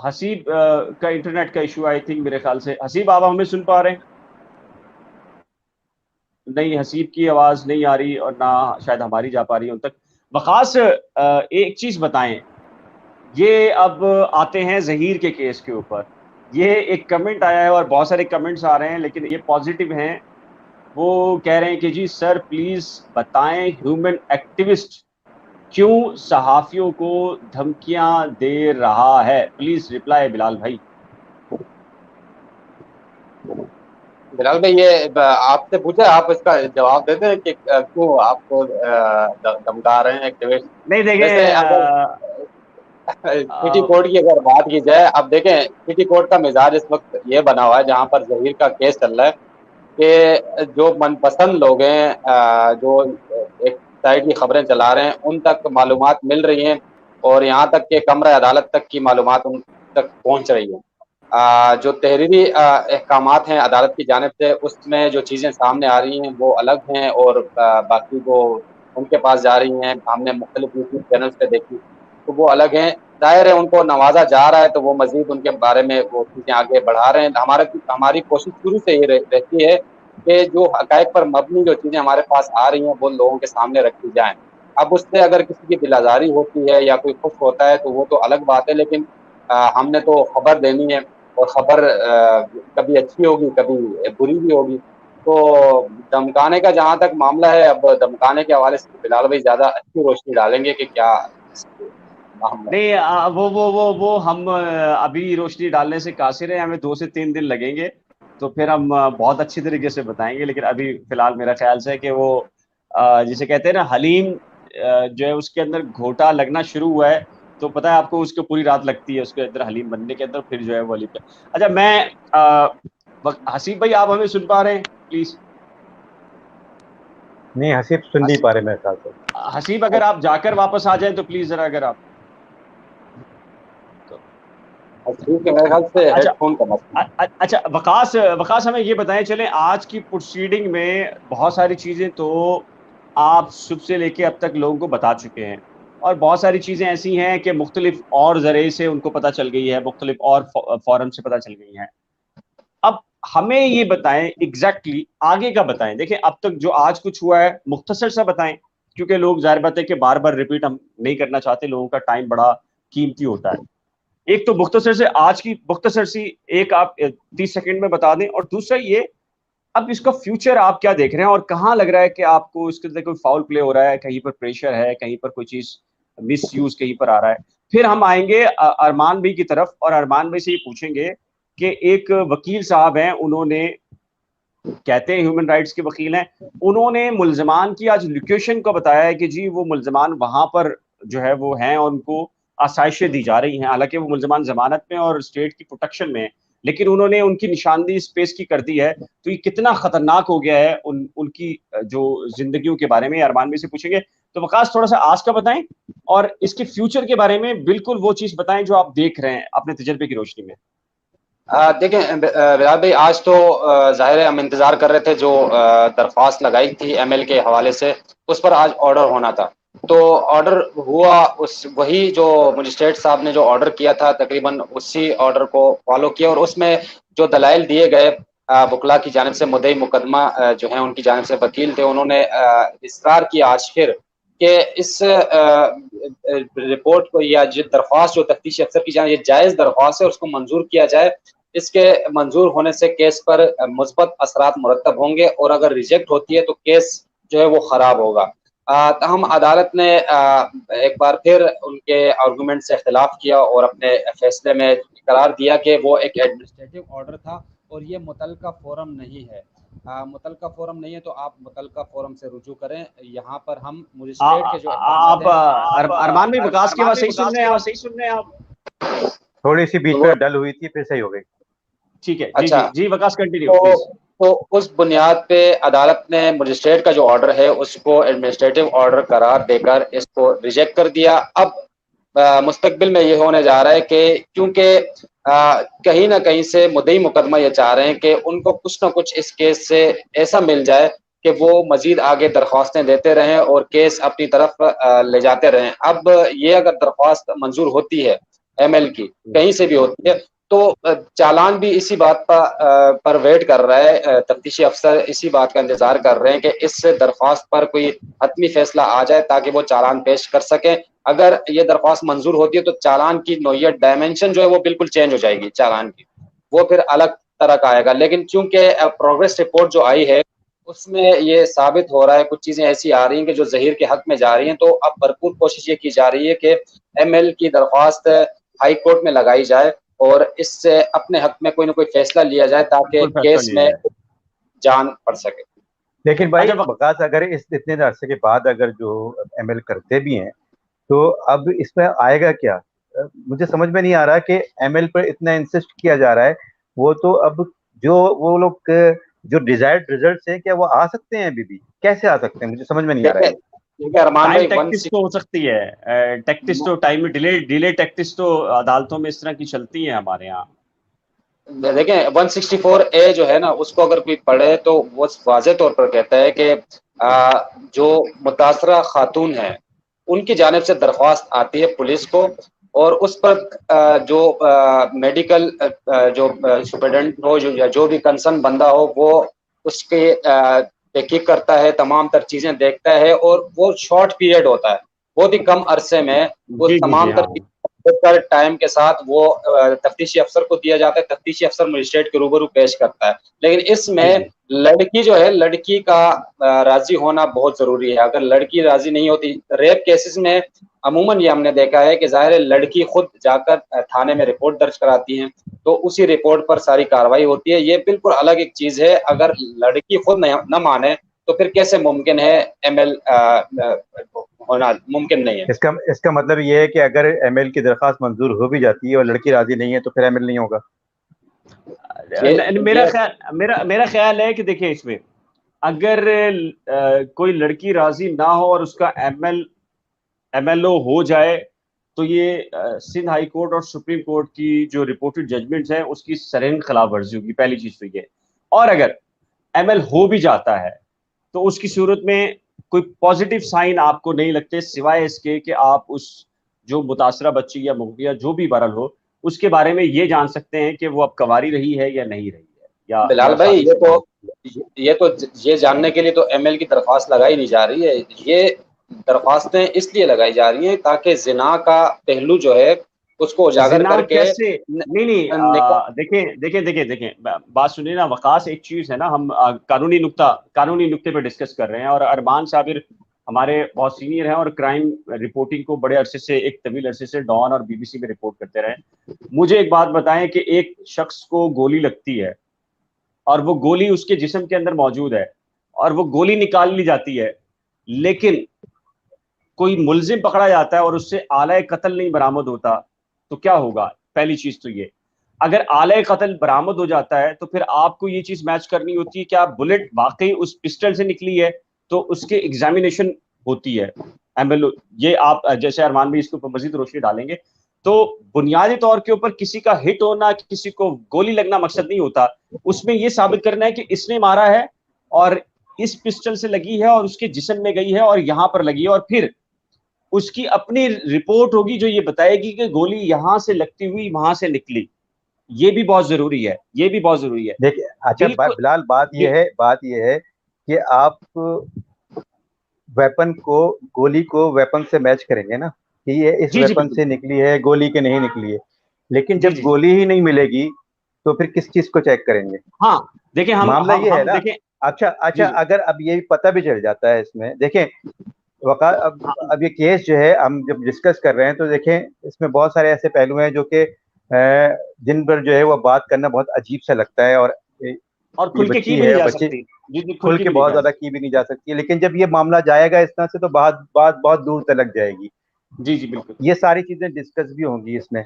हसीब का इंटरनेट का इशू आई थिंक, मेरे ख्याल से। हसीब आप हमें सुन पा रहे हैं? नहीं, हसीब की आवाज नहीं आ रही और ना शायद हमारी जा पा रही है उन तक। वकास, एक चीज बताएं, ये अब आते हैं जहीर के केस के ऊपर। ये एक कमेंट आया है और बहुत सारे कमेंट्स आ रहे हैं लेकिन ये पॉजिटिव हैं। वो कह रहे हैं कि जी सर प्लीज बताएं ह्यूमन एक्टिविस्ट क्यों सहाफियों को धमकियां दे रहा है, प्लीज रिप्लाई बिलाल भाई। बिलाल भाई, ये आपसे पूछा, आप इसका जवाब देते हैं कि क्यों आपको धमका रहे हैं एक्टिविस्ट। नहीं देखें, वैसे अगर सिटी कोर्ट की अगर बात की जाए, अब देखें सिटी कोर्ट का मिजाज इस वक्त ये बना हुआ है, जहां पर जहीर का केस चल रहा है, कि जो मनपसंद लोग हैं, जो एक साइड की खबरें चला रहे हैं, उन तक मालूमात मिल रही हैं, और यहाँ तक कि कमरा अदालत तक की मालूमात उन तक पहुंच रही है। जो तहरीरी अहकामात हैं अदालत की जानिब से, उसमें जो चीज़ें सामने आ रही हैं वो अलग हैं, और बाकी जो उनके पास जा रही हैं, हमने मुख्तलिफ यूट्यूब चैनल्स पे देखी, तो वो अलग हैं। ज़ाहिर है उनको नवाजा जा रहा है, तो वो मज़ीद उनके बारे में वो चीज़ें आगे बढ़ा रहे हैं। हमारी कोशिश शुरू से ये रहती है कि जो हक़ाइक़ पर मबनी जो चीज़ें हमारे पास आ रही हैं, वो लोगों के सामने रखी जाएँ। अब उससे अगर किसी की दिलाज़ारी होती है या कोई खुश होता है, तो वो तो अलग बात है, लेकिन हमने तो खबर देनी है, और खबर कभी अच्छी होगी, कभी बुरी भी होगी। तो धमकाने का जहाँ तक मामला है, अब धमकाने के हवाले से बिलाल भाई ज़्यादा अच्छी रोशनी डालेंगे कि क्या मामला है। नहीं, वो हम अभी रोशनी डालने से कासिर हैं, हमें 2 से 3 दिन लगेंगे, तो फिर हम बहुत अच्छी तरीके से बताएंगे। लेकिन अभी फिलहाल मेरा ख्याल से है कि वो जिसे कहते हैं ना हलीम, जो है उसके अंदर घोटा लगना शुरू हुआ है, तो पता है आपको उसको पूरी रात लगती है उसके अंदर हलीम बनने के अंदर, फिर जो है वो हलीम पे। अच्छा, मैं हसीब भाई, आप हमें सुन पा रहे हैं प्लीज? नहीं, हसीब सुन नहीं पा रहे मेरे ख्याल से। हसीब, अगर आप जाकर वापस आ जाएं तो प्लीज जरा, अगर आप तो। ठीक है, मेरे ख्याल से अच्छा, हेडफोन का मसला। अच्छा, वकास वकास हमें ये बताएं, चलें आज की प्रोसीडिंग में बहुत सारी चीजें तो आप सुबह से लेके अब तक लोगों को बता चुके हैं, और बहुत सारी चीजें ऐसी हैं कि मुख्तलिफ और जरिए से उनको पता चल गई है, मुख्तलिफ और फोरम से पता चल गई हैं। अब हमें ये बताएं एग्जैक्टली आगे का बताएं। देखिए, अब तक जो आज कुछ हुआ है मुख्तसर सा बताएं, क्योंकि लोग जाहिर बात है कि बार बार रिपीट हम नहीं करना चाहते, लोगों का टाइम बड़ा कीमती होता है। एक तो मुख्तसर से आज की मुख्तसर सी एक आप 30 सेकंड में बता दें, और दूसरा ये, अब इसका फ्यूचर आप क्या देख रहे हैं, और कहाँ लग रहा है कि आपको इसके अंदर कोई फाउल प्ले हो रहा है, कहीं पर प्रेशर है, कहीं पर कोई चीज मिस यूज कहीं पर आ रहा है। फिर हम आएंगे अरमान भाई की तरफ, और अरमान भाई से ये पूछेंगे कि एक वकील साहब हैं, उन्होंने, कहते हैं ह्यूमन राइट्स के वकील हैं, उन्होंने मुल्जमान की आज लोकेशन को बताया है कि जी वो मुल्जमान वहां पर जो है वो हैं, और उनको आसाइशें दी जा रही हैं। हालांकि वो मुल्जमान जमानत में और स्टेट की प्रोटेक्शन में है, लेकिन उन्होंने उनकी निशानदेही स्पेस की कर दी है। तो ये कितना खतरनाक हो गया है उनकी जो जिंदगियों के बारे में अरमान भाई से पूछेंगे। तो वकास, थोड़ा सा आज का बताएं, और इसके फ्यूचर के बारे में बिल्कुल वो चीज बताएं जो आप देख रहे हैं अपने तजर्बे की रोशनी में। देखें बिलाल भाई, आज तो ज़ाहिर है हम इंतज़ार कर रहे थे, जो दरख्वास्त लगाई थी एमएल के हवाले से, उस पर आज ऑर्डर होना था। तो ऑर्डर हुआ, उस वही जो मजिस्ट्रेट साहब ने जो ऑर्डर किया था, तकरीबन उसी ऑर्डर को फॉलो किया, और उसमें जो दलाइल दिए गए वकला की जानिब से, मुद्दई मुकदमा जो है उनकी जानिब से वकील थे, उन्होंने इसरार किया आज फिर कि इस रिपोर्ट को या जो दरख्वास्त जो तफ्तीशी अफसर की जाए, ये जायज़ दरख्वास्त है, उसको मंजूर किया जाए। इसके मंजूर होने से केस पर मुस्बत असरात मुरतब होंगे, और अगर रिजेक्ट होती है तो केस जो है वो खराब होगा। तहम अदालत ने एक बार फिर उनके आर्गूमेंट से इख्तिलाफ किया, और अपने फैसले में करार दिया कि वो एक एडमिनिस्ट्रेटिव ऑर्डर था, और ये मुतलका फोरम नहीं है। मुतलका फोरम नहीं है तो आप मुतलका फोरम से रुजू करें। यहाँ पर हम मजिस्ट्रेट के जो आप अरमान भाई विकास की आवाज सही सुन रहे हैं आप? थोड़ी सी बीच में डल हुई थी, फिर सही हो गई। ठीक है, जी अच्छा, जी विकास, कंटिन्यू तो, प्लीज। तो उस बुनियाद पे अदालत ने मजिस्ट्रेट का जो ऑर्डर है उसको एडमिनिस्ट्रेटिव ऑर्डर करार देकर इसको रिजेक्ट कर दिया। अब मुस्तकबिल में ये होने जा रहा है कि क्योंकि कहीं ना कहीं से मुद्दई मुकदमा ये चाह रहे हैं कि उनको कुछ ना कुछ इस केस से ऐसा मिल जाए कि वो मजीद आगे दरख्वास्तें देते रहें और केस अपनी तरफ ले जाते रहें। अब ये अगर दरख्वास्त मंजूर होती है एमएल की, कहीं से भी होती है, तो चालान भी इसी बात पर वेट कर रहा है, तफ्तीशी अफसर इसी बात का इंतजार कर रहे हैं कि इस दरख्वास्त पर कोई हतमी फैसला आ जाए ताकि वो चालान पेश कर सकें। अगर ये दरख्वास्त मंजूर होती है तो चालान की नौइयत, डायमेंशन जो है वो बिल्कुल चेंज हो जाएगी चालान की, वो फिर अलग तरह का आएगा। लेकिन चूंकि प्रोग्रेस रिपोर्ट जो आई है उसमें ये साबित हो रहा है, कुछ चीजें ऐसी आ रही हैं कि जो जहीर के हक में जा रही हैं, तो अब भरपूर कोशिश ये की जा रही है कि एमएल की दरख्वास्त हाई कोर्ट में लगाई जाए और इससे अपने हक में कोई ना कोई फैसला लिया जाए ताकि केस में जान पड़ सके। लेकिन भाई बकास, अगर इस इतने अरसे के बाद अगर जो एमएल करते भी हैं, तो अब इसमें आएगा क्या? मुझे समझ में नहीं आ रहा कि एमएल पर इतना इंसिस्ट किया जा रहा है। वो तो अब जो वो लोग जो डिजायर्ड रिजल्ट है, क्या वो आ सकते हैं? अभी भी कैसे आ सकते हैं? मुझे समझ में नहीं आ रहा है। टाइम टैक्टिस तो हो सकती है, टैक्टिस तो टाइम में डिले टैक्टिस तो अदालतों में इस तरह की चलती है हमारे यहाँ। देखें 164A जो है ना, उसको अगर कोई पढ़े तो वो वाज़ेह तौर पर कहता है कि जो मुतासरा खातून है उनकी जानिब से दरख्वास्त आती है पुलिस को, और उस पर जो मेडिकल जो सुपरडेंट हो या जो भी कंसर्न बंदा हो वो उसके तहकीक करता है, तमाम तर चीज़ें देखता है, और वो शॉर्ट पीरियड होता है, बहुत ही कम अरसे में वो जी जी जी तमाम तर हाँ। पर टाइम के साथ वो तफ्तीशी अफसर को दिया जाता है, तफ्तीशी अफसर मजिस्ट्रेट के रूबरू पेश करता है। लेकिन जी इसमें जी लड़की जो है, लड़की का राजी होना बहुत जरूरी है। अगर लड़की राजी नहीं होती, रेप केसेस में अमूमन ये हमने देखा है कि जाहिर है लड़की खुद जाकर थाने में रिपोर्ट दर्ज कराती हैं, तो उसी रिपोर्ट पर सारी कार्रवाई होती है। ये बिल्कुल अलग एक चीज है। अगर लड़की खुद न माने तो फिर कैसे मुमकिन है एमएल होना? मुमकिन नहीं है। इसका इसका मतलब ये है कि अगर एमएल की दरख्वास्त मंजूर हो भी जाती है और लड़की राजी नहीं है तो फिर एमएल नहीं होगा। ये मेरा ये ख्याल मेरा ख्याल है कि देखिए, इसमें अगर कोई लड़की राजी ना हो और उसका एमएलओ हो जाए, तो ये सिंध हाई कोर्ट और सुप्रीम कोर्ट की जो रिपोर्टेड जजमेंट्स हैं उसकी सरेंध खिलाफ वर्जी होगी, पहली चीज तो ये। और अगर एमएल हो भी जाता है तो उसकी सूरत में कोई पॉजिटिव साइन आपको नहीं लगते, सिवाय इसके कि आप उस जो मुतासरा बच्ची या मुगलिया जो भी बरल हो उसके बारे में ये जान सकते हैं कि वो अब कवारी रही है या नहीं रही है, बिलाल या भाई, शादीशुदा है। ये जानने के लिए तो एमएल की दरख्वास्त लगाई नहीं जा रही है। ये दरख्वास्तें इसलिए लगाई जा रही हैं ताकि जिना का पहलू जो है उसको उजागर जिना करके कैसे? नहीं नहीं, निकाह। देखें बात सुनिए ना वकास, एक चीज है ना, हम कानूनी नुक्ते पे डिस्कस कर रहे हैं, और अरमान साबिर हमारे बहुत सीनियर हैं और क्राइम रिपोर्टिंग को बड़े अरसे से, एक तवील अरसे से डॉन और बीबीसी में रिपोर्ट करते रहे। मुझे एक बात बताएं कि एक शख्स को गोली लगती है और वो गोली उसके जिस्म के अंदर मौजूद है और वो गोली निकाल ली जाती है, लेकिन कोई मुलजिम पकड़ा जाता है और उससे आला कत्ल नहीं बरामद होता, तो क्या होगा? पहली चीज तो ये, अगर आला कत्ल बरामद हो जाता है तो फिर आपको ये चीज मैच करनी होती है कि आप बुलेट वाकई उस पिस्टल से निकली है, तो उसके एग्जामिनेशन होती है एमएलओ। ये आप जैसे अरमान भी इसके ऊपर मजीद रोशनी डालेंगे, तो बुनियादी तौर के ऊपर किसी का हिट होना, किसी को गोली लगना मकसद नहीं होता। उसमें यह साबित करना है कि इसने मारा है और इस पिस्टल से लगी है और उसके जिस्म में गई है और यहां पर लगी है, और फिर उसकी अपनी रिपोर्ट होगी जो ये बताएगी कि गोली यहां से लगती हुई वहां से निकली। ये भी बहुत जरूरी है, ये भी बहुत जरूरी है। देखिए अच्छा बिल्कुल। बिलाल, बात ये है कि आप वेपन को, गोली को वेपन से मैच करेंगे ना कि ये इस जी जी वेपन बिल्कुल। से निकली है, गोली के नहीं निकली है। लेकिन जी जब जी। गोली ही नहीं मिलेगी तो फिर किस चीज को चेक करेंगे? हाँ देखिए, मामला ये है हम ना। देखें। अच्छा जी अच्छा, जी। अगर अब ये पता भी चल जाता है इसमें, देखें हाँ अब ये केस जो है हम जब डिस्कस कर रहे हैं तो देखें इसमें बहुत सारे ऐसे पहलू हैं जो कि जिन पर जो है वो बात करना बहुत अजीब सा लगता है। और और ये खुल के की बच्ची भी नहीं है, जा बच्ची सकती। जी जी, खुल खुल के के भी नहीं बहुत जा ज्यादा सकती। की भी नहीं जा सकती है। लेकिन जब ये मामला जाएगा इस तरह से तो बात बहुत दूर तक जाएगी। जी जी बिल्कुल। ये सारी चीजें डिस्कस भी होंगी इसमें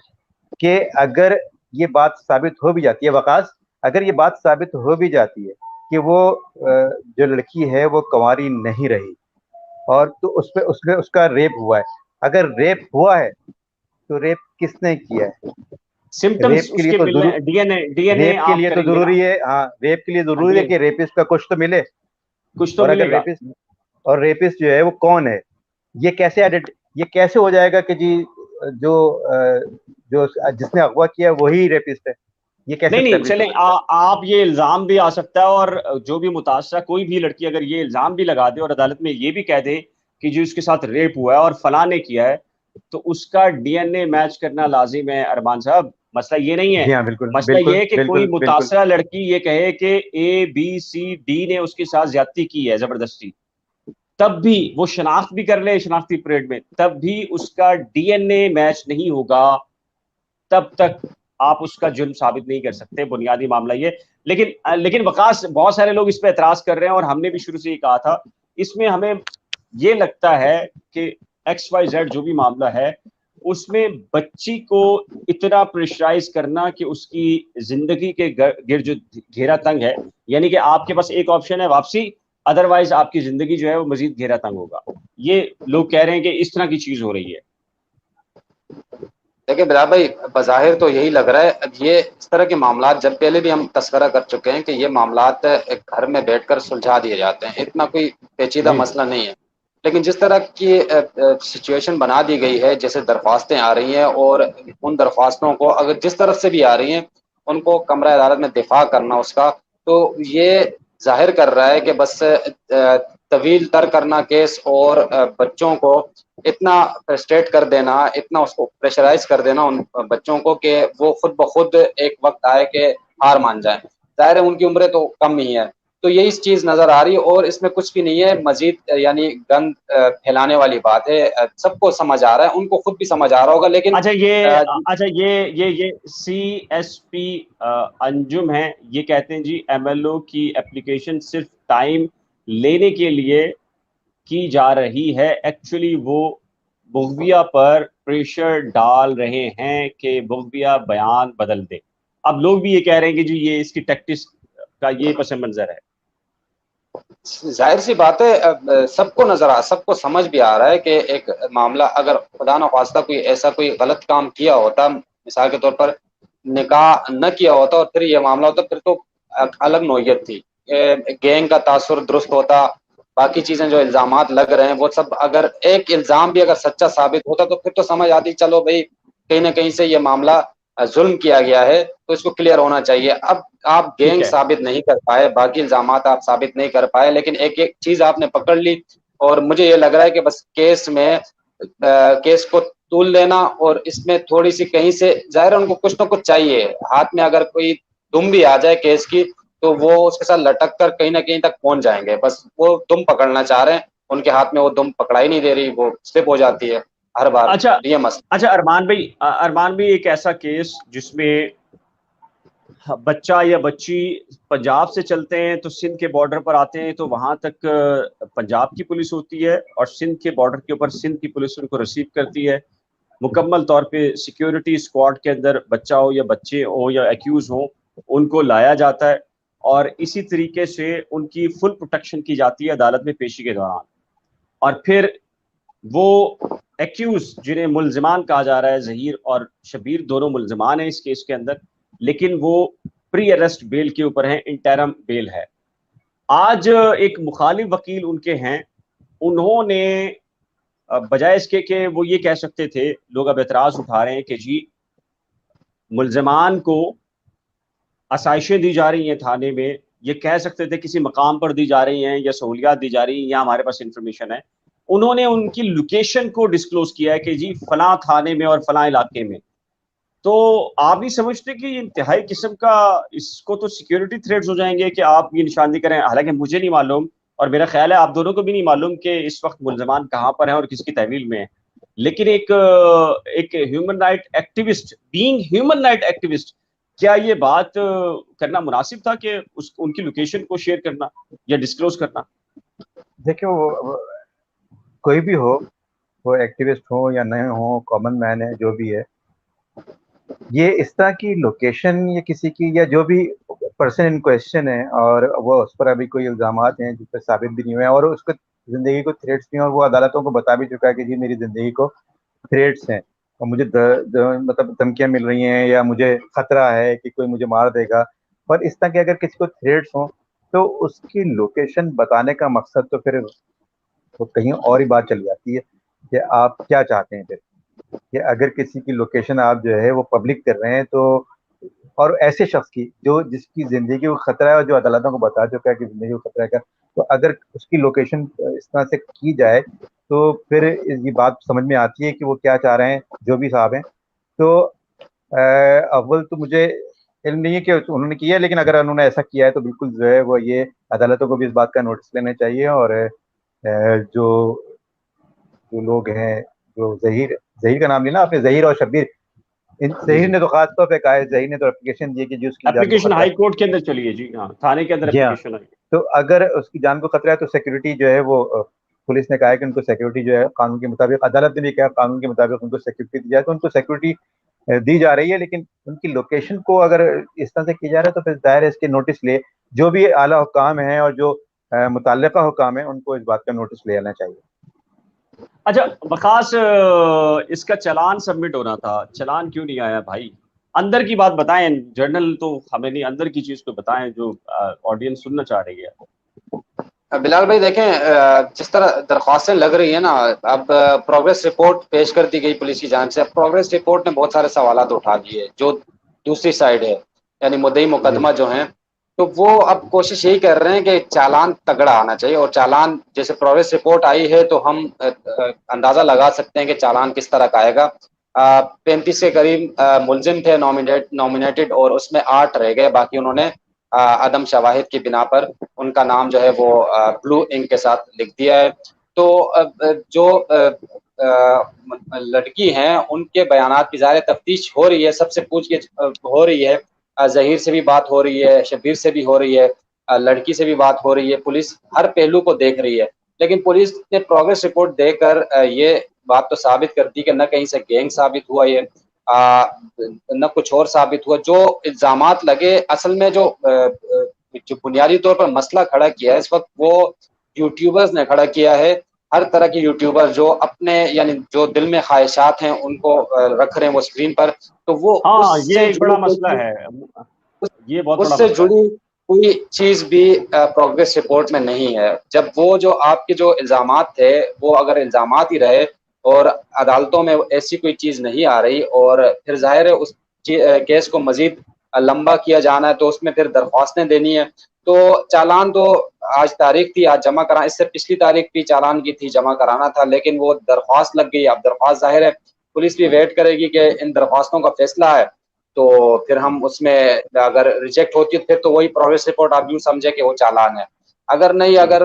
कि अगर ये बात साबित हो भी जाती है, वकास, अगर ये बात साबित हो भी जाती है कि वो जो लड़की है वो कंवारी नहीं रही और तो उसमें उसका रेप हुआ है, अगर रेप हुआ है तो रेप किसने किया है? रेप सिम्टम्स के लिए उसके तो मिलने, जरूर डीएनए डीएनए रेप के आप लिए तो करेंगे ना। जरूरी है, हाँ, रेप के लिए हाँ जरूरी है डीएनए कि रेपिस्ट का कुछ तो मिले। कुछ तो और अगर मिलेगा। रेपिस्ट और रेपिस्ट जो है वो कौन है, ये ये कैसे हो जाएगा कि जी जो जो जिसने अगवा किया वही रेपिस्ट है? ये कैसे नहीं नहीं, स्टेब्लिश हो चलें, सकता है? आप ये इल्जाम भी आ सकता है, और जो भी मुतासरा कोई भी लड़की अगर ये इल्जाम भी लगा दे और अदालत में ये भी कह दे कि जो उसके साथ रेप हुआ है और फलां ने किया है, तो उसका डीएनए मैच करना लाजिम है अरमान साहब। मसला ये नहीं है। जी हाँ, बिल्कुल मसला ये बिल्कुल है कि कोई बिल्कुल बिल्कुल। मुतासरा लड़की ये कहे कि ABCD ने उसके साथ ज्यादती की है जबरदस्ती, तब भी वो शनाख्त भी कर ले शनाख्ती परेड में, तब भी उसका डीएनए मैच नहीं होगा, तब तक आप उसका जुर्म साबित नहीं कर सकते। बुनियादी मामला ये। लेकिन वकास, बहुत सारे लोग इस पे एतराज कर रहे हैं और हमने भी शुरू से ही कहा था, इसमें हमें ये लगता है कि XYZ जो भी मामला है उसमें बच्ची को इतना प्रेशराइज करना कि उसकी जिंदगी के गिर जो घेरा तंग है, यानी कि आपके पास एक ऑप्शन है वापसी, अदरवाइज आपकी जिंदगी जो है वो मजीद घेरा तंग होगा। ये लोग कह रहे हैं कि इस तरह की चीज हो रही है। देखिए बिलाल भाई, बज़ाहिर तो यही लग रहा है, ये इस तरह के मामला जब पहले भी हम तस्करा कर चुके हैं कि ये मामला एक घर में बैठकर सुलझा दिए जाते हैं, इतना कोई पेचीदा जी मसला नहीं है। लेकिन जिस तरह की सिचुएशन बना दी गई है, जैसे दरख्वास्तें आ रही हैं और उन दरख्वास्तों को अगर जिस तरफ से भी आ रही हैं उनको कमरा अदालत में दिफा करना उसका, तो ये जाहिर कर रहा है कि बस तवील तर करना केस और बच्चों को इतना फ्रस्ट्रेट कर देना, इतना उसको प्रेशराइज कर देना उन बच्चों को कि वो खुद ब खुद एक वक्त आए कि हार मान जाए। ज़ाहिर है उनकी उम्रें तो कम ही है, तो यही चीज़ नज़र आ रही है और इसमें कुछ भी नहीं है मज़ीद यानी गंद फैलाने वाली बात है। सबको समझ आ रहा है, उनको खुद भी समझ आ रहा होगा, लेकिन अच्छा ये अ, अच्छा ये CSP अंजुम है, ये कहते हैं जी MLO की एप्लीकेशन सिर्फ टाइम लेने के लिए की जा रही है, एक्चुअली वो बुग़विया पर प्रेशर डाल रहे हैं कि बुग़विया बयान बदल दे। अब लोग भी ये कह रहे हैं कि जी ये इसकी टैक्टिक्स का ये पस मंज़र है। ज़ाहिर सी बात है, सबको समझ भी आ रहा है कि एक मामला अगर खुदा न ख़्वास्ता कोई ऐसा कोई गलत काम किया होता, मिसाल के तौर पर निकाह न किया होता और फिर ये मामला होता, फिर तो अलग नौइयत थी। गैंग का तासुर दुरुस्त होता, बाकी चीज़ें जो इल्ज़ामात लग रहे हैं वो सब, अगर एक इल्ज़ाम भी अगर सच्चा साबित होता तो फिर तो समझ आती, चलो भई कहीं न कहीं से ये मामला ज़ुल्म किया गया है, तो इसको क्लियर होना चाहिए। अब आप ठीक गैंग है। साबित नहीं कर पाए, बाकी इल्ज़ामात आप साबित नहीं कर पाए, लेकिन एक-एक चीज़ आपने पकड़ ली और मुझे ये लग रहा है कि बस केस में केस को तूल लेना और इसमें थोड़ी-सी कहीं से ज़ाहिर है उनको कुछ न कुछ चाहिए। हाथ में अगर कोई दुम भी आ जाए केस की, तो वो उसके साथ लटक कर कहीं न कहीं तक पहुँच जाएँगे। बस वो दुम पकड़ना चाह रहे हैं, उनके हाथ में वो दुम पकड़ाई नहीं दे रही, वो स्लिप हो जाती है हर बार, अच्छा ये मसला। अच्छा अरमान भाई एक ऐसा केस जिसमें बच्चा या बच्ची पंजाब से चलते हैं तो सिंध के बॉर्डर पर आते हैं, तो वहां तक पंजाब की पुलिस होती है और सिंध के बॉर्डर के ऊपर सिंध की पुलिस उनको रिसीव करती है। मुकम्मल तौर पे सिक्योरिटी स्क्वाड के अंदर बच्चा हो या बच्चे हो या एक्यूज हो, उनको लाया जाता है और इसी तरीके से उनकी फुल प्रोटेक्शन की जाती है अदालत में पेशी के दौरान। और फिर वो एक्यूज जिन्हें मुल्जिमान कहा जा रहा है, जहीर और शबीर दोनों मुल्जिमान हैं इस केस के अंदर, लेकिन वो प्री अरेस्ट बेल के ऊपर हैं, इंटरम बेल है। आज एक मुखालिफ वकील उनके हैं, उन्होंने बजाय इसके कि वो ये कह सकते थे, लोग अब एतराज उठा रहे हैं कि जी मुल्जिमान को आसाइशें दी जा रही हैं थाने में, ये कह सकते थे किसी मकाम पर दी जा रही हैं या सहूलियात दी जा रही हैं या हमारे पास इंफॉर्मेशन है। उन्होंने उनकी लोकेशन को डिस्क्लोज किया है कि जी फलां थाने में और फलां इलाके में। तो आप नहीं समझते कि ये इंतहाई किस्म का, इसको तो सिक्योरिटी थ्रेट्स हो जाएंगे कि आप ये निशानदेही करें। हालांकि मुझे नहीं मालूम और मेरा ख्याल है आप दोनों को भी नहीं मालूम कि इस वक्त मुल्जमान कहाँ पर हैं और किसकी तहवील में है, लेकिन एक human right activist, being human right activist, क्या ये बात करना मुनासिब था कि उनकी लोकेशन को शेयर करना या डिस्क्लोज करना? देखिए वो कोई भी हो, वो एक्टिविस्ट हो या नहीं हो, कॉमन मैन है, जो भी है, ये इस तरह की लोकेशन या किसी की या जो भी पर्सन इन क्वेश्चन है और वो उस पर अभी कोई इल्ज़ामात हैं जिस पर साबित भी नहीं हुए हैं और उसको ज़िंदगी को थ्रेट्स भी हैं और वो अदालतों को बता भी चुका है कि जी मेरी ज़िंदगी को थ्रेट्स हैं और मुझे मतलब धमकियाँ मिल रही हैं या मुझे खतरा है कि कोई मुझे मार देगा। और इस तरह के अगर किसी को थ्रेट्स हों तो उसकी लोकेशन बताने का मकसद तो फिर वो कहीं और ही बात चली जाती है कि आप क्या चाहते हैं फिर, कि अगर किसी की लोकेशन आप जो है वो पब्लिक कर रहे हैं तो, और ऐसे शख्स की जो जिसकी ज़िंदगी को खतरा है और जो अदालतों को बता चुका है कि ज़िंदगी को खतरा है, तो अगर उसकी लोकेशन इस तरह से की जाए तो फिर ये बात समझ में आती है कि वो क्या चाह रहे हैं, जो भी साहब हैं। तो अव्वल तो मुझे इल्म नहीं है कि उन्होंने किया है, लेकिन अगर उन्होंने ऐसा किया है तो बिल्कुल जो है वो ये अदालतों को भी इस बात का नोटिस लेना चाहिए और जो जो लोग हैं, जो ज़हीर ज़हीर का नाम लिया ना आपने, ज़हीर और शब्बीर, इन जी ज़हीर जी, ने तो खास तौर पे कहा है, ज़हीर ने तो एप्लीकेशन दी है कि जो उसकी जान को एप्लीकेशन खतरा हाई कोर्ट के अंदर चली है जी, हाँ थाने के अंदर है। जी हाँ, एप्लीकेशन आई। तो अगर उसकी जान को खतरा है तो सिक्योरिटी जो है वो पुलिस ने कहा है कि उनको सिक्योरिटी जो है कानून के मुताबिक, अदालत ने भी कहा कानून के मुताबिक उनको सिक्योरिटी दी जाए, तो उनको सिक्योरिटी दी जा रही है। लेकिन उनकी लोकेशन को अगर इस तरह से किया जा रहा है तो फिर ज़ाहिर है इसके नोटिस ले, जो भी आला हुकाम है और जो मुतल्लिका हुकाम है उनको इस बात का नोटिस ले लेना चाहिए। अच्छा वकास, इसका चालान सबमिट होना था, चालान क्यों नहीं आया भाई? अंदर की बात बताएं, जर्नल तो हमें नहीं, अंदर की चीज को बताएं जो ऑडियंस सुनना चाह रही है। बिलाल भाई देखें, जिस तरह दरख्वास्तें लग रही है ना, अब प्रोग्रेस रिपोर्ट पेश कर दी गई पुलिस की जानिब से। अब प्रोग्रेस रिपोर्ट ने बहुत सारे सवालात उठा दिए जो दूसरी साइड है, यानी मुद्दई मुकदमा जो हैं, तो वो अब कोशिश यही कर रहे हैं कि चालान तगड़ा आना चाहिए। और चालान जैसे प्रोग्रेस रिपोर्ट आई है तो हम अंदाजा लगा सकते हैं कि चालान किस तरह का आएगा। 35 के करीब मुलजिम थे नॉमिनेटेड, और उसमें 8 रह गए, बाकी उन्होंने अदम शवाहिद की बिना पर उनका नाम जो है वो ब्लू इंक के साथ लिख दिया है। तो जो लड़की हैं उनके बयानात की ज़ाहिर तफ्तीश हो रही है, सबसे पूछगिछ हो रही है। ज़हीर से भी बात हो रही है, शब्बीर से भी हो रही है, लड़की से भी बात हो रही है। पुलिस हर पहलू को देख रही है, लेकिन पुलिस ने प्रोग्रेस रिपोर्ट देकर ये बात तो साबित कर दी कि न कहीं से गैंग साबित हुआ ये, न कुछ और साबित हुआ। जो इल्ज़ामात लगे, असल में जो बुनियादी तौर पर मसला खड़ा किया है इस वक्त, वो यूट्यूबर्स ने खड़ा किया है। हर तरह के यूट्यूबर जो अपने यानी जो दिल में ख्वाहिशात हैं उनको रख रहे हैं वो स्क्रीन पर, तो वो हाँ, ये उससे एक जुड़ी बड़ा कोई मसला चीज, है, ये बहुत बड़ा उससे मसला है। जुड़ी कोई चीज भी प्रोग्रेस रिपोर्ट में नहीं है। जब वो जो आपके जो इल्जामात थे वो अगर इल्जामात ही रहे और अदालतों में ऐसी कोई चीज नहीं आ रही, और फिर जाहिर है उस केस को मजीद लंबा किया जाना है, तो उसमें फिर दरख्वास्तें देनी है। तो चालान तो आज तारीख थी, आज जमा करा, इससे पिछली तारीख भी चालान की थी, जमा कराना था, लेकिन वो दरख्वास्त लग गई। अब दरख्वास्त जाहिर है पुलिस भी वेट करेगी कि इन दरख्वास्तों का फैसला है, तो फिर हम उसमें अगर रिजेक्ट होती है फिर तो वही प्रोग्रेस रिपोर्ट आप यूँ समझे कि वो चालान है। अगर नहीं, अगर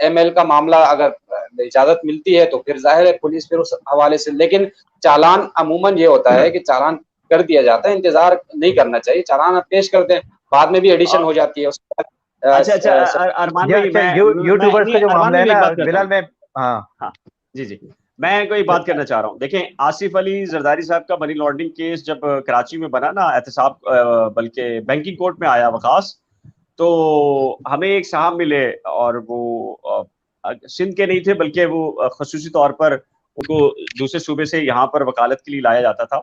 एमएल का मामला अगर इजाजत मिलती है तो फिर जाहिर है पुलिस फिर उस हवाले से, लेकिन चालान अमूमन ये होता है कि चालान कर दिया जाता है, इंतजार नहीं करना चाहिए, चालान आप पेश कर दें, बाद में भी एडिशन हो जाती है उसके बाद। अच्छा अच्छा, अरमान ये भाई, अच्छा, मैं यूट्यूबर्स नहीं, का जो अरमान मामला भाई है मैं एक ना बात करता बिलाल हूँ। में। हाँ। हाँ, जी जी, मैं कोई बात करना चाह रहा हूँ। देखें, आसिफ अली जरदारी साहब का मनी लॉन्ड्रिंग केस जब कराची में बना ना, एहतसाब बल्कि बैंकिंग कोर्ट में आया वकास, तो हमें एक साहब मिले, और वो सिंध के नहीं थे, बल्कि वो खसूसी तौर पर उनको दूसरे सूबे से यहाँ पर वकालत के लिए लाया जाता था,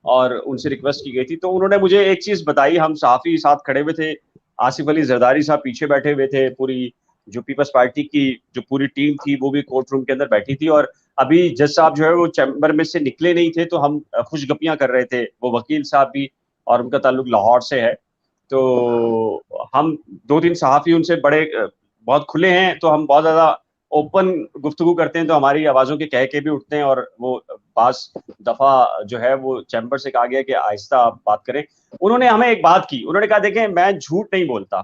और उनसे रिक्वेस्ट की गई थी। तो उन्होंने मुझे एक चीज बताई, हम सहाफी साथ खड़े हुए थे, आसिफ अली जरदारी साहब पीछे बैठे हुए थे, पूरी जो पीपल्स पार्टी की जो पूरी टीम थी वो भी कोर्ट रूम के अंदर बैठी थी, और अभी जज साहब जो है वो चैम्बर में से निकले नहीं थे, तो हम खुशगपियां कर रहे थे। वो वकील साहब भी, और उनका ताल्लुक लाहौर से है, तो हम दो तीन सहाफ़ी उनसे बड़े बहुत खुले हैं, तो हम बहुत ज़्यादा ओपन गुफ्तगू करते हैं, तो हमारी आवाज़ों के कह के भी उठते हैं, और वो पास दफ़ा जो है वो चैम्बर से कहा गया कि आहिस्ता आप बात करें। उन्होंने हमें एक बात की, उन्होंने कहा देखें मैं झूठ नहीं बोलता,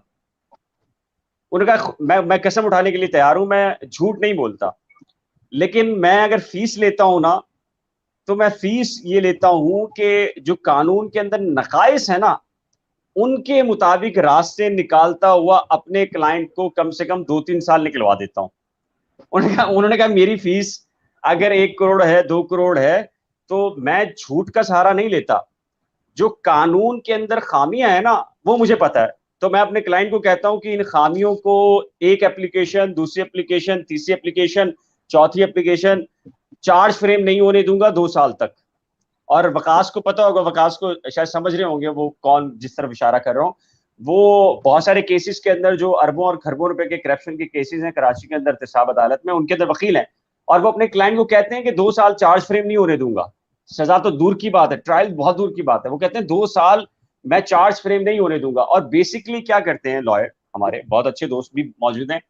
उन्होंने कहा मैं कसम उठाने के लिए तैयार हूं, मैं झूठ नहीं बोलता, लेकिन मैं अगर फीस लेता हूं ना, तो मैं फीस ये लेता हूं कि जो कानून के अंदर नकाइस है ना, उनके मुताबिक रास्ते निकालता हुआ अपने क्लाइंट को कम से कम 2-3 साल निकलवा देता हूं। उन्होंने कहा मेरी फीस अगर 1 करोड़ है, 2 करोड़ है, तो मैं झूठ का सहारा नहीं लेता, जो कानून के अंदर खामियां है ना वो मुझे पता है, तो मैं अपने क्लाइंट को कहता हूं कि इन खामियों को एक एप्लीकेशन, दूसरी एप्लीकेशन, तीसरी एप्लीकेशन, चौथी एप्लीकेशन, चार्ज फ्रेम नहीं होने दूंगा 2 साल तक। और वकास को पता होगा, वकास को शायद समझ रहे होंगे वो कौन, जिस तरफ इशारा कर रहा हूँ, वो बहुत सारे केसेस के अंदर जो अरबों और खरबों रुपए के करप्शन के केसेस हैं कराची के अंदर एहतसाब अदालत में, उनके अंदर वकील हैं, और वो अपने क्लाइंट को कहते हैं कि 2 साल चार्ज फ्रेम नहीं होने दूंगा। सजा तो दूर की बात है, ट्रायल बहुत दूर की बात है, वो कहते हैं 2 साल मैं चार्ज फ्रेम नहीं होने दूंगा। और बेसिकली क्या करते हैं लॉयर, हमारे बहुत अच्छे दोस्त भी मौजूद हैं,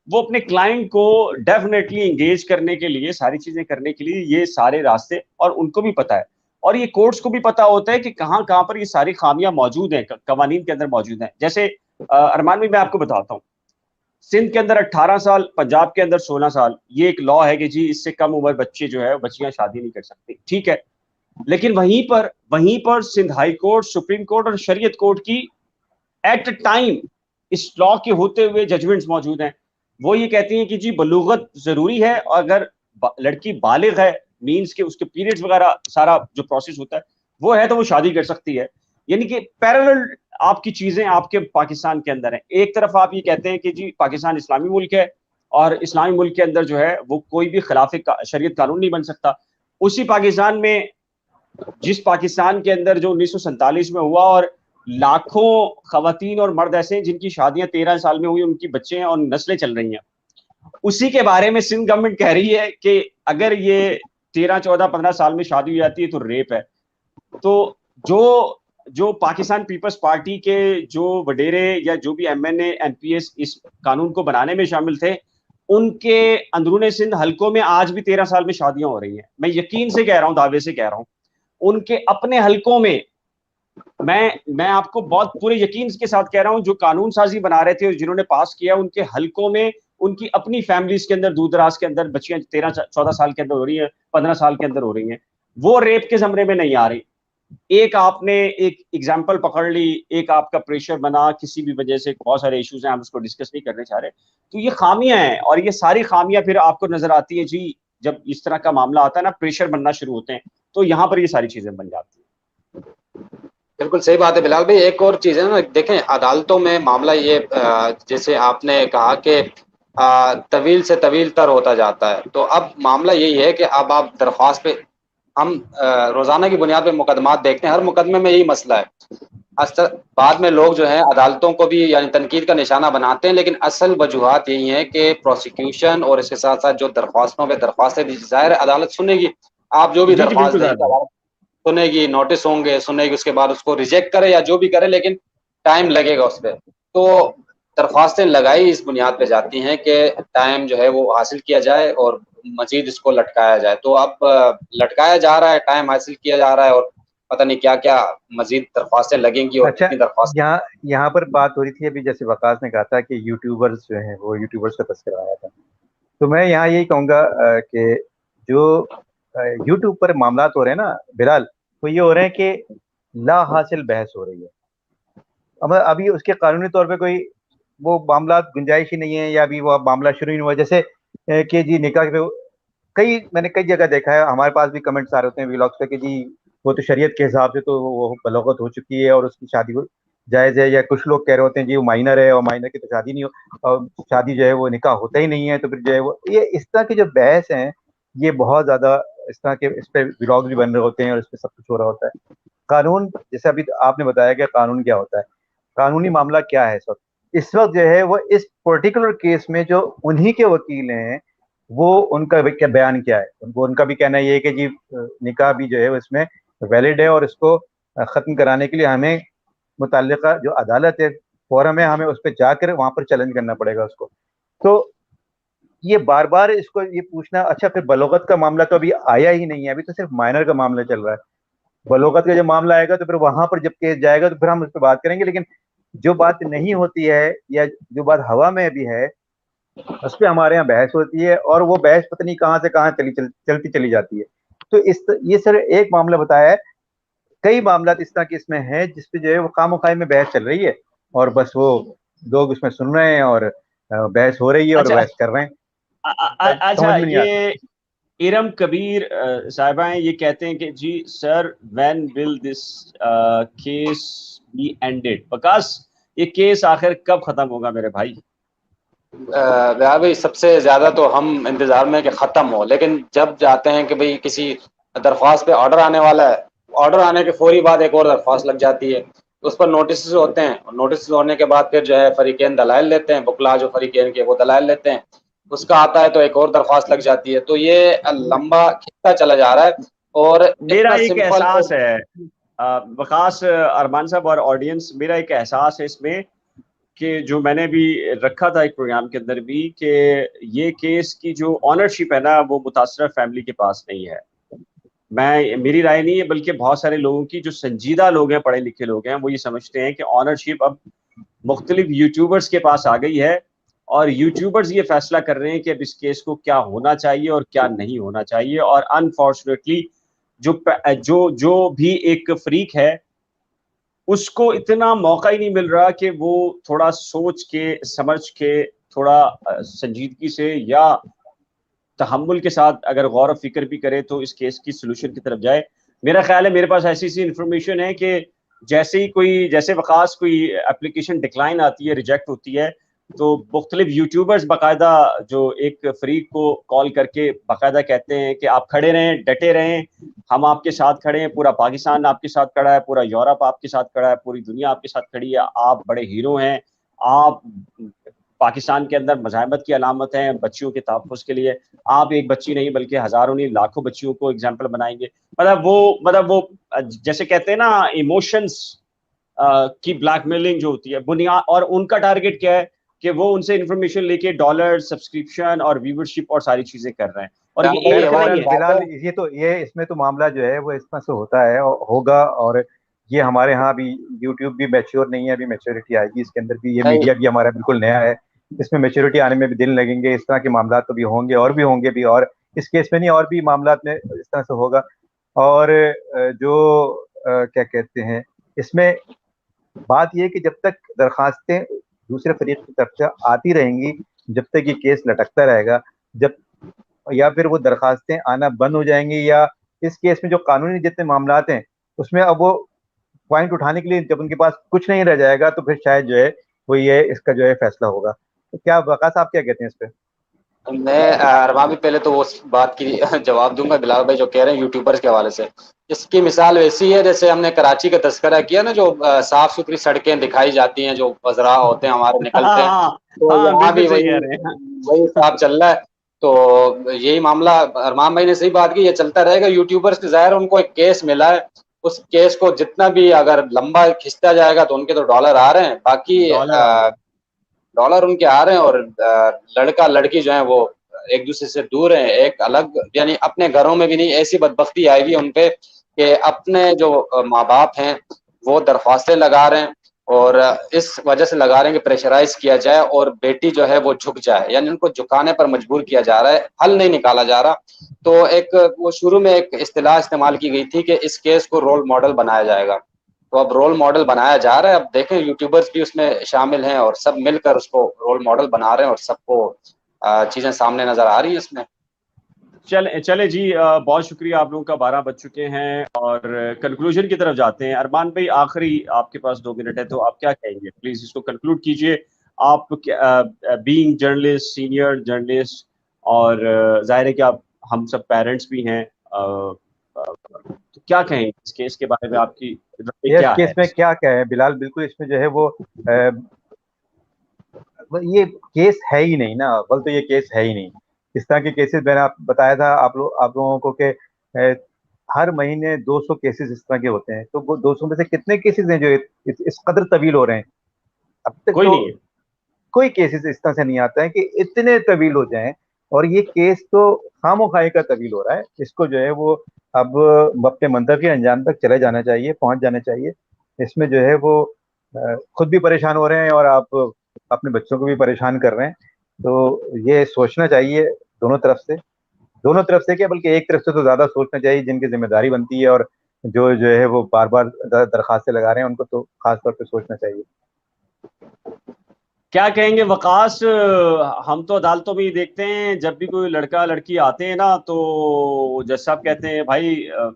वो अपने क्लाइंट को डेफिनेटली एंगेज करने के लिए, सारी चीजें करने के लिए ये सारे रास्ते, और उनको भी पता है, और ये कोर्ट्स को भी पता होता है कि कहां कहां पर ये सारी खामियां मौजूद हैं, कवानीन के अंदर मौजूद हैं। जैसे अरमान भी मैं आपको बताता हूँ, सिंध के अंदर 18 साल, पंजाब के अंदर 16 साल, ये एक लॉ है कि जी इससे कम उम्र बच्चे जो है बच्चियां शादी नहीं कर सकती, ठीक है। लेकिन वहीं पर Sindh high court, supreme court और शरीयत कोर्ट की एट टाइम इस लॉ के होते हुए जजमेंट्स मौजूद हैं। वो ये कहती हैं कि जी बलूगत जरूरी है, और अगर लड़की बालिग है, मीन्स के उसके पीरियड्स वगैरह सारा जो प्रोसेस होता है वो है, तो वो शादी कर सकती है। यानी कि पैरेलल आपकी चीजें आपके पाकिस्तान के अंदर है। एक तरफ आप ये कहते हैं कि जी पाकिस्तान इस्लामी मुल्क है, और इस्लामी मुल्क के अंदर जो है वो कोई भी खिलाफ शरीयत कानून नहीं बन सकता। उसी पाकिस्तान में, जिस पाकिस्तान के अंदर जो 1947 में हुआ और लाखों खवातीन और मर्द ऐसे हैं जिनकी शादियां 13 साल में हुई, उनकी बच्चे हैं और नस्लें चल रही हैं, उसी के बारे में सिंध गवर्नमेंट कह रही है कि अगर ये 13, 14, 15 साल में शादी हो जाती है तो रेप है। तो जो जो पाकिस्तान पीपल्स पार्टी के जो वडेरे या जो भी एमएनए एमपीएस इस कानून को बनाने में शामिल थे, उनके अंदरूने सिंध हलकों में आज भी 13 साल में शादियां हो रही हैं। मैं यकीन से कह रहा हूं, दावे से कह रहा हूं, उनके अपने हलकों में, मैं आपको बहुत पूरे यकीन के साथ कह रहा हूं, जो कानून साजी बना रहे थे और जिन्होंने पास किया, उनके हलकों में उनकी अपनी फैमिलीज के अंदर दूर दराज के अंदर बच्चियां 13, 14 साल के अंदर हो रही है, 15 साल के अंदर हो रही हैं, वो रेप के जमरे में नहीं आ रही। एक आपने एक एग्जाम्पल पकड़ ली, एक आपका प्रेशर बना किसी भी वजह से, बहुत सारे इश्यूज हैं, हम उसको डिस्कस नहीं करने चाह रहे। तो ये खामियां हैं और ये सारी खामियां फिर आपको नजर आती है जी, जब इस तरह का मामला आता है ना, प्रेशर बनना शुरू होते हैं, तो यहाँ पर ये सारी चीजें बन जाती हैं। बिल्कुल सही बात है बिलाल भाई। एक और चीज़ है ना, देखें अदालतों में मामला ये जैसे आपने कहा कि तवील से तवील तर होता जाता है, तो अब मामला यही है कि अब आप दरख्वास्त पे हम रोज़ाना की बुनियाद पे मुकदमात देखते हैं, हर मुकदमे में यही मसला है। बाद में लोग जो है अदालतों को भी यानी तनकीद का निशाना बनाते हैं, लेकिन असल वजूहात यही है कि प्रोसिक्यूशन और इसके साथ साथ जो दरख्वास्तों पर दरख्वास्तें दी, ज़ाहिर है अदालत सुनेगी, आप जो भी जी जी दरख्वास्त बिल्कुल देंगे अदालत सुनेगी, नोटिस होंगे, सुनेगी, उसके बाद उसको रिजेक्ट करे या जो भी करे, लेकिन टाइम लगेगा उस पर। तो दरख्वास्तें लगाई इस बुनियाद पे जाती हैं कि टाइम जो है वो हासिल किया जाए और मजीद इसको लटकाया जाए। तो अब लटकाया जा रहा है, टाइम हासिल किया जा रहा है और पता नहीं क्या क्या मजीद दरख्वास्तें लगेंगी और अच्छा, कितनी दरख्वास्त। यहाँ पर बात हो रही थी अभी, जैसे वकास ने कहा था कि यूट्यूबर्स जो हैं वो यूट्यूबर्स का तस्करा आया था, तो मैं यहाँ यही कहूँगा कि जो यूट्यूब पर मामला हो रहे हैं ना बिलाल, वो ये हो रहे हैं कि ला हासिल बहस हो रही है। अब अभी उसके कानूनी तौर पे कोई वो मामला गुंजाइश ही नहीं है, या अभी वो मामला शुरू ही नहीं हुआ। जैसे कि जी निकाह पे मैंने कई जगह देखा है, हमारे पास भी कमेंट्स आ रहे होते हैं व्लॉग्स पे कि जी वो तो शरीयत के हिसाब से तो वो बलौगत हो चुकी है और उसकी शादी जायज़ है, या कुछ लोग कह रहे होते हैं जी वो माइनर है और माइनर की तो शादी नहीं हो, और शादी जो है वो निकाह होता ही नहीं है, तो फिर जो है वो ये इस तरह की जो बहस है, ये बहुत ज्यादा इस तरह के, इस पे व्लॉग्स भी बन रहे होते हैं और इस पे सब कुछ हो रहा होता है। कानून, जैसे अभी आपने बताया कि कानून क्या होता है, कानूनी मामला क्या है इस वक्त जो है वो इस पर्टिकुलर केस में जो उन्हीं के वकील हैं, वो उनका क्या बयान क्या है, उनका भी कहना ये है कि जी निकाह भी जो है इसमें वैलिड है और इसको खत्म कराने के लिए हमें मुतल्लिका जो अदालत है, फोरम है, हमें उस पर जाकर वहां पर चैलेंज करना पड़ेगा उसको। तो ये बार बार इसको ये पूछना, अच्छा फिर बलोगत का मामला तो अभी आया ही नहीं है, अभी तो सिर्फ माइनर का मामला चल रहा है। बलोगत का जब मामला आएगा तो फिर वहां पर जब केस जाएगा तो फिर हम उस पर बात करेंगे, लेकिन जो बात नहीं होती है या जो बात हवा में अभी है उस पर हमारे यहाँ बहस होती है, और वो बहस पता नहीं कहाँ से कहाँ चलती चली जाती है। तो ये सर एक मामला बताया है, कई मामला इस तरह के इसमें है जिसपे जो है वो खामोखाई में बहस चल रही है और बस वो लोग उसमें सुन रहे हैं और बहस हो रही है और अच्छा बहस कर रहे हैं। अच्छा, समझ में नहीं आता। ये इरम कबीर साहिबा हैं, ये कहते हैं कि जी sir when will this case be ended, because ये केस आखिर कब खत्म होगा मेरे भाई? भाई सबसे ज्यादा तो हम इंतजार में कि खत्म हो, लेकिन जब जाते हैं कि भाई किसी दरख्वास्त पे ऑर्डर आने वाला है, ऑर्डर आने के फौरी बाद एक और दरख्वास्त लग जाती है, उस पर नोटिस होते हैं, नोटिस होने के बाद फिर जो है फरीकेन दलाइल लेते हैं, बुकला जो फरीकेन के वो दलाइल लेते हैं, उसका आता है तो एक और दरख्वास्त लग जाती है, तो ये लंबा खिंचता चला जा रहा है। और मेरा इतना एक सिंपल एहसास है वकास, अरमान साहब और ऑडियंस, मेरा एक एहसास है इसमें कि जो मैंने भी रखा था एक प्रोग्राम के अंदर भी, कि ये केस की जो ऑनरशिप है ना वो मुतासरा फैमिली के पास नहीं है। मेरी राय नहीं है, बल्कि बहुत सारे लोगों की, जो संजीदा लोग हैं, पढ़े लिखे लोग हैं, वो ये समझते हैं कि ऑनरशिप अब मुख्तलिफ यूट्यूबर्स के पास आ गई है और यूट्यूबर्स ये फैसला कर रहे हैं कि अब इस केस को क्या होना चाहिए और क्या नहीं होना चाहिए। और अनफॉर्चुनेटली जो जो जो भी एक फ्रीक है उसको इतना मौका ही नहीं मिल रहा कि वो थोड़ा सोच के समझ के, थोड़ा संजीदगी से या तहम्मुल के साथ अगर गौर फिक्र भी करे तो इस केस की सोल्यूशन की तरफ जाए। मेरा ख्याल है मेरे पास ऐसी सी इंफॉर्मेशन है कि जैसे ही जैसे वकास कोई एप्लीकेशन डिक्लाइन आती है, रिजेक्ट होती है, तो मुख्तलिफ यूट्यूबर्स बाकायदा जो एक फ्रीक को कॉल करके बाकायदा कहते हैं कि आप खड़े रहें, डटे रहें, हम आपके साथ खड़े हैं, पूरा पाकिस्तान आपके साथ खड़ा है, पूरा यूरोप आपके साथ खड़ा है, पूरी दुनिया आपके साथ खड़ी है, आप बड़े हीरो हैं, आप पाकिस्तान के अंदर मज़ाहमत की अलामत हैं बच्चियों के तहफ़्फ़ुज़ के लिए, आप एक बच्ची नहीं बल्कि हज़ारों नहीं लाखों बच्चियों को एग्जाम्पल बनाएंगे। मतलब वो जैसे कहते हैं ना इमोशंस की ब्लैकमेलिंग जो होती है बुनियाद, और उनका टारगेट क्या है कि वो उनसे इंफॉर्मेशन लेके डॉलर सब्सक्रिप्शन और व्यूवरशिप और सारी चीजें कर रहे हैं, और ये भाई एक नहीं हमारी है। बिलाल, बातें ये तो ये इसमें तो मामला जो है वो इस तरह से होता है और होगा। और ये हमारे यहाँ भी यूट्यूब भी मैच्योर नहीं है, अभी मैच्योरिटी आएगी इसके अंदर भी। ये नहीं, मीडिया भी हमारा बिल्कुल नया है, इसमें मैच्योरिटी आने में भी दिन लगेंगे। इस तरह के मामला तो भी होंगे और भी होंगे भी, और इस केस में नहीं और भी मामला में इस तरह से होगा। और क्या कहते हैं इसमें, बात यह है कि जब तक दरखास्तें दूसरे फरीक की तरफ से आती रहेंगी, जब तक ये केस लटकता रहेगा, जब या फिर वो दरखास्तें आना बंद हो जाएंगी, या इस केस में जो कानूनी जितने मामलात हैं उसमें अब वो पॉइंट उठाने के लिए जब उनके पास कुछ नहीं रह जाएगा, तो फिर शायद जो है वो ये इसका जो है फैसला होगा। तो क्या वकास साहब क्या कहते हैं इस पे? मैं अरमान भी पहले तो उस बात की जवाब दूंगा बिलाल भाई जो कह रहे हैं यूट्यूबर्स के हवाले से। इसकी मिसाल वैसी है जैसे हमने कराची का तस्करा किया ना, जो साफ सुथरी सड़कें दिखाई जाती हैं, जो वज़रा होते हैं हमारे निकलते हैं, हाँ तो हाँ, यहाँ बिल्कुल भी सही वही कह रहे हैं। वही हिसाब चल रहा है। तो यही मामला अरमान भाई ने सही बात की, ये चलता रहेगा। यूट्यूबर्स के ज़ाहिर उनको एक केस मिला है, उस केस को जितना भी अगर लंबा खिंचता जाएगा तो उनके तो डॉलर आ रहे हैं, बाकी डॉलर आ रहे हैं। डॉलर उनके आ रहे हैं, और लड़का लड़की जो है वो एक दूसरे से दूर हैं, एक अलग, यानी अपने घरों में भी नहीं। ऐसी बदबख्ती आई हुई है उन पे कि अपने जो माँ बाप हैं वो दरख्वास्तें लगा रहे हैं, और इस वजह से लगा रहे हैं कि प्रेशराइज किया जाए और बेटी जो है वो झुक जाए, यानी उनको झुकाने पर मजबूर किया जा रहा है, हल नहीं निकाला जा रहा। तो एक वो शुरू में एक इस्तिलाह इस्तेमाल की गई थी कि इस केस को रोल मॉडल बनाया जाएगा, तो अब रोल मॉडल बनाया जा रहा है। अब देखें यूट्यूबर्स भी उसमें शामिल हैं और सब मिलकर उसको रोल मॉडल बना रहे हैं, और सबको चीजें सामने नजर आ रही हैं इसमें। चले चले जी, बहुत शुक्रिया, आप लोगों का 12 बज चुके हैं और कंक्लूजन की तरफ जाते हैं। अरमान भाई, आखिरी आपके पास 2 मिनट है, तो आप क्या कहेंगे? प्लीज इसको कंक्लूड कीजिए। आप बीइंग जर्नलिस्ट, सीनियर जर्नलिस्ट, और जाहिर है कि आप हम सब पेरेंट्स भी हैं, तो क्या कहेंगे इस केस के बारे में? आपकी राय इस क्या केस है? में क्या क्या है बिलाल, बिल्कुल इसमें जो है ये केस है ही नहीं ना, अव्वल तो ये केस है ही नहीं। इस तरह के केसेस मैंने आप बताया था आप लोगों को कि हर महीने 200 केसेस इस तरह के होते हैं। तो वो 200 में से कितने केसेस हैं जो इस कदर तवील हो रहे हैं? अब तक कोई तो नहीं है। कोई केसेस इस तरह से नहीं आता है कि इतने तवील हो जाएं। और ये केस तो खामोखाई का तवील हो रहा है, इसको जो है वो अब अपने मंतव के अंजाम तक चले जाना चाहिए, पहुंच जाना चाहिए। इसमें जो है वो खुद भी परेशान हो रहे हैं और आप अपने बच्चों को भी परेशान कर रहे हैं। तो ये सोचना चाहिए दोनों तरफ से क्या, बल्कि एक तरफ से तो ज्यादा सोचना चाहिए, जिनकी जिम्मेदारी बनती है और जो है वो बार बार दरखास्तें लगा रहे हैं, उनको तो खास तौर पे सोचना चाहिए। क्या कहेंगे वकास? हम तो अदालतों में ही देखते हैं, जब भी कोई लड़का लड़की आते हैं ना, तो जज साहब कहते हैं भाई,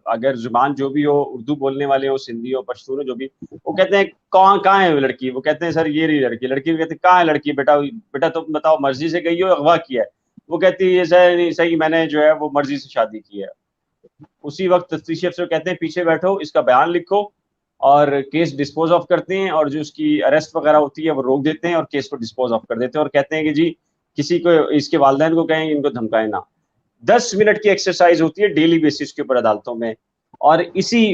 अगर जुबान जो भी हो, उर्दू बोलने वाले हो, सिंधी हो, पश्तून हो, जो भी, वो कहते हैं कहाँ है वो लड़की? वो कहते हैं सर ये रही लड़की। लड़की भी कहते हैं कहाँ है लड़की? बेटा बेटा तुम बताओ, मर्जी से गई हो, अगवा किया है? वो कहती है ये सर नहीं सही, मैंने जो है वो मर्जी से शादी की है। उसी वक्त तफ्तीशी अफसर कहते हैं पीछे बैठो, इसका बयान लिखो, और केस डिस्पोज ऑफ करते हैं, और जो उसकी अरेस्ट वगैरह होती है वो रोक देते हैं और केस को डिस्पोज ऑफ कर देते हैं, और कहते हैं कि जी किसी को, इसके वालिदैन को कहें इनको धमकाए ना। 10 मिनट की एक्सरसाइज होती है डेली बेसिस के ऊपर अदालतों में। और